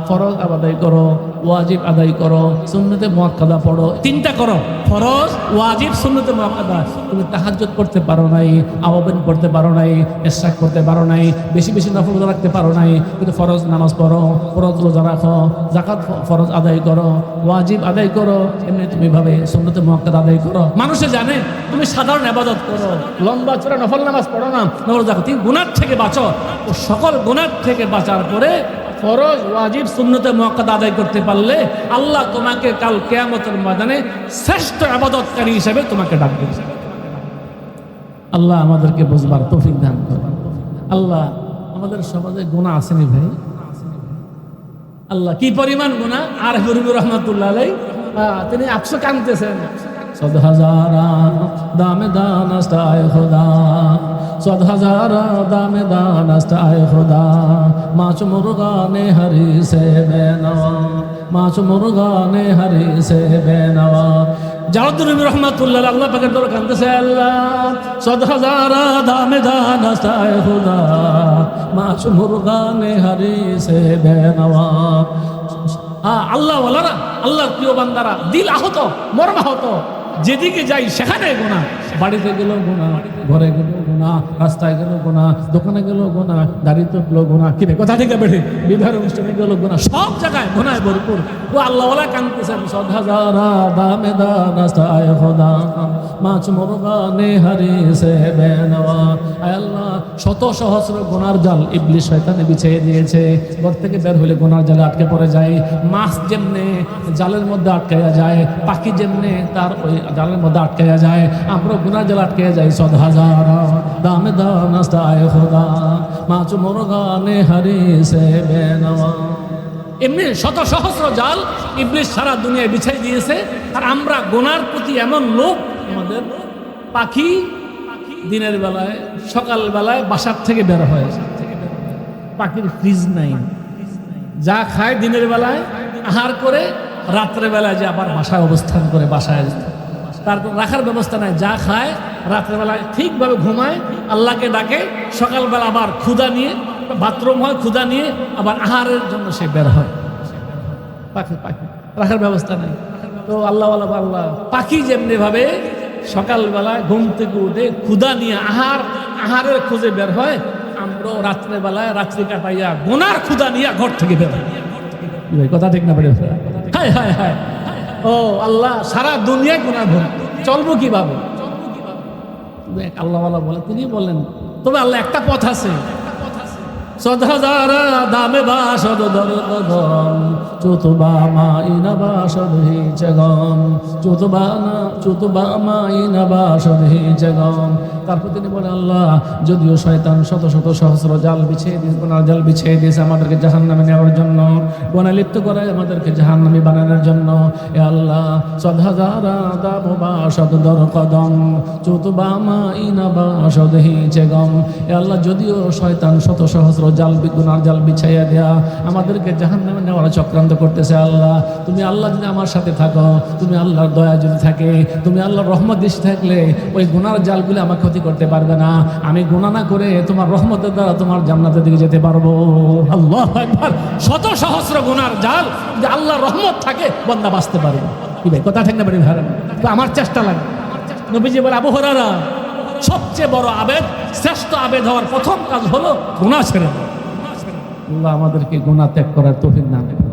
ফরজ আদায় করো, ওয়াজিব আদায় করো, সুন্নতে মুআক্কাদা পড়ো, তিনটা করো, ফরজ ওয়াজিব সুন্নতে মুআক্কাদা। তুমি তাহাজ্জুদ পড়তে পারো নাই, আওয়াবিন পড়তে পারো নাই, ইশরাক করতে পারো নাই, বেশি বেশি নফল রোজা রাখতে পারো নাই, কিন্তু ফরজ নামাজ পড়ো, ফরজ রোজা রাখো, যাকাত ফরজ আদায় করো, ওয়াজিব আদায় করো, এমনি তুমি ভাবে সুন্নতে মুআক্কাদা আদায় করো। মানুষে জানে তুমি সাধারণ ইবাদত করো, লম্বা চড়া নফল নামাজ পড়ো না, নফল যাকাত, তুমি গুনাহ থেকে বাঁচো। ও সকল গুনাহ থেকে বাঁচার পরে ফরজ ওয়াজিব সুন্নতে মুআক্কাদা আদায় করতে পারলে আল্লাহ তোমাকে কাল কিয়ামতের ময়দানে শ্রেষ্ঠ ইবাদতকারী হিসেবে তোমাকে ডাকবে। আল্লাহ আমাদেরকে বুঝবার তৌফিক দান করুন। আল্লাহ আমাদের সমাজে গুনাহ আসেনি ভাই, আল্লাহ কি পরিমাণ গুনাহ। আর হরিবুর রহমাতুল্লাহ আলাইহি তিনি 800 কাঁদতেছেন, 100,000 দামে দানাস্ত আয় খোদা, 100,000 দামে দানাস্ত আয় খোদা, মাছ মুরগানে হরি সে বেনওয়া, মাছ মুরগানে হরি সে বেনওয়া। জালালউদ্দিন রহমাতুল্লাহ আল্লাহ পাকের দরবারে কাঁদতেছে, আল্লাহ 100,000 দামে দানাস্ত আয় খোদা, মাছ মুরগানে হরি সে বেনওয়া। আল্লাহ ওয়ালারা, আল্লাহর প্রিয় বান্দারা, দিল আহত, মর্মাহত, যেদিকে যাই সেখানে গুনাহ, বাড়িতে গেলেও গুনাহ, ঘরে গেলেও গুনাহ, রাস্তায় গেলেও গুনাহ, দোকানে গেলেও গুনাহ, গাড়িতে গেলেও গুনাহ, কি রে কথা ঠিক বেঠে, বিবাহের অনুষ্ঠানে গেলেও গুনাহ, সব জায়গায় গুনায় ভরপুর। ও আল্লাহ ওয়ালা কাঁদতেছেন, 100,000 দামে দানাস্তায় খোদা, মাছ মুরগানে হরি সে বেনওয়া। আয় আল্লাহ, শত সহস্র গুনার জাল ইবলিস শয়তানে বিছিয়ে দিয়েছে, ঘর থেকে বের হলে গুনার জালে আটকে পড়ে যায়। মাছ যেমনে জালের মধ্যে আটকাইয়া যায়, পাখি যেমনে তার ওই জালের মধ্যে আটকাইয়া যায়, আমরা গুনার জালে আটকাইয়া যাই। 100,000 দামে দানাস্তায় খোদা, মাছ মুরগানে হরি সে বেনওয়া। এমনি শত সহস্র জাল ইবলিস সারা দুনিয়ায় বিছাই দিয়েছে। আর আমরা গুনার প্রতি এমন লোভ, আমাদের পাখি দিনের বেলায় সকাল বেলায় বাসার থেকে বের হয়, পাখির ফ্রিজ নাই, যা খায় দিনের বেলায় আহার করে, রাত্রে বেলায় যে আবার বাসায় অবস্থান করে, বাসায় তার রাখার ব্যবস্থা নাই, যা খায় রাত্রেবেলায় ঠিকভাবে ঘুমায়, আল্লাহকে ডাকে, সকালবেলা আবার ক্ষুধা নিয়ে বাথরুম হয়, ক্ষুধা নিয়ে আবার আহারের জন্য সে বের হয়। পাখি পাখি রাখার ব্যবস্থা নাই। তো আল্লাহ আল্লাহ পাখি যেমনি ভাবে সকালবেলায় ঘুম থেকে উঠে ক্ষুধা নিয়ে আহারের খুঁজে বের হয়, আমরাও রাত্রেবেলায় রাত্রি কাটাইয়া গুনার ক্ষুধা নিয়ে ঘর থেকে বের হয়। কথা ঠিক না? হায় হায় হায়, ও আল্লাহ, সারা দুনিয়া গুনাহ ভর্তি, চলবো কিভাবে? আল্লাহ বলে, তিনি বলেন, তবে আল্লাহ একটা পথ আছে। 100,000 দামে বাসদ দরদম, চতুবা মাইনা বাসদ হিচগম, চতুবা মাইনা বাসদ হিচগম। তারপর তিনি বলে, আল্লাহ, যদিও শয়তান শত শত সহস্র জাল বিছিয়ে দিয়েছে, গুনার জাল বিছিয়ে দিয়েছে আমাদেরকে জাহান্নামে নেওয়ার জন্য, গুনাহ লিপ্ত করে আমাদেরকে জাহান্নামী বানানোর জন্য, এ আল্লাহ 100,000 দামে বাসদ দরকদম, চতুবা মাইনা বাসদ হিচগম। এ আল্লাহ, যদিও শয়তান শত সহস্র জাল গুনার জাল বিছাইয়া দেয়া আমাদেরকে জাহান্নামে নেওয়ার চক্রান্ত করতেছে, আল্লাহ তুমি আল্লাহ যদি আমার সাথে থাকো, তুমি আল্লাহর দয়া যদি থাকে, তুমি আল্লাহর রহমত দৃষ্টি থাকলে ওই গুনার জালগুলি আমার ক্ষতি করতে পারবে না। আমি গুনাহ না করে তোমার রহমতের দ্বারা তোমার জান্নাতের দিকে যেতে পারবো। আল্লাহু আকবার। শত সহস্র গুনার জাল যে আল্লাহর রহমত থাকে, বান্দা বাঁচতে পারবে। কি ভাই কথা ঠিক না? বাড়ি ভাড়া তো আমার চেষ্টা লাগে। নবীজি বলে, আবু হুরায়রা, সবচেয়ে বড় আবেদ, শ্রেষ্ঠ আবেদ হওয়ার প্রথম কাজ হলো গুনাহ ছেড়ে দাও। আল্লাহ আমাদেরকে গুনাহ ত্যাগ করার তৌফিক দান করুন।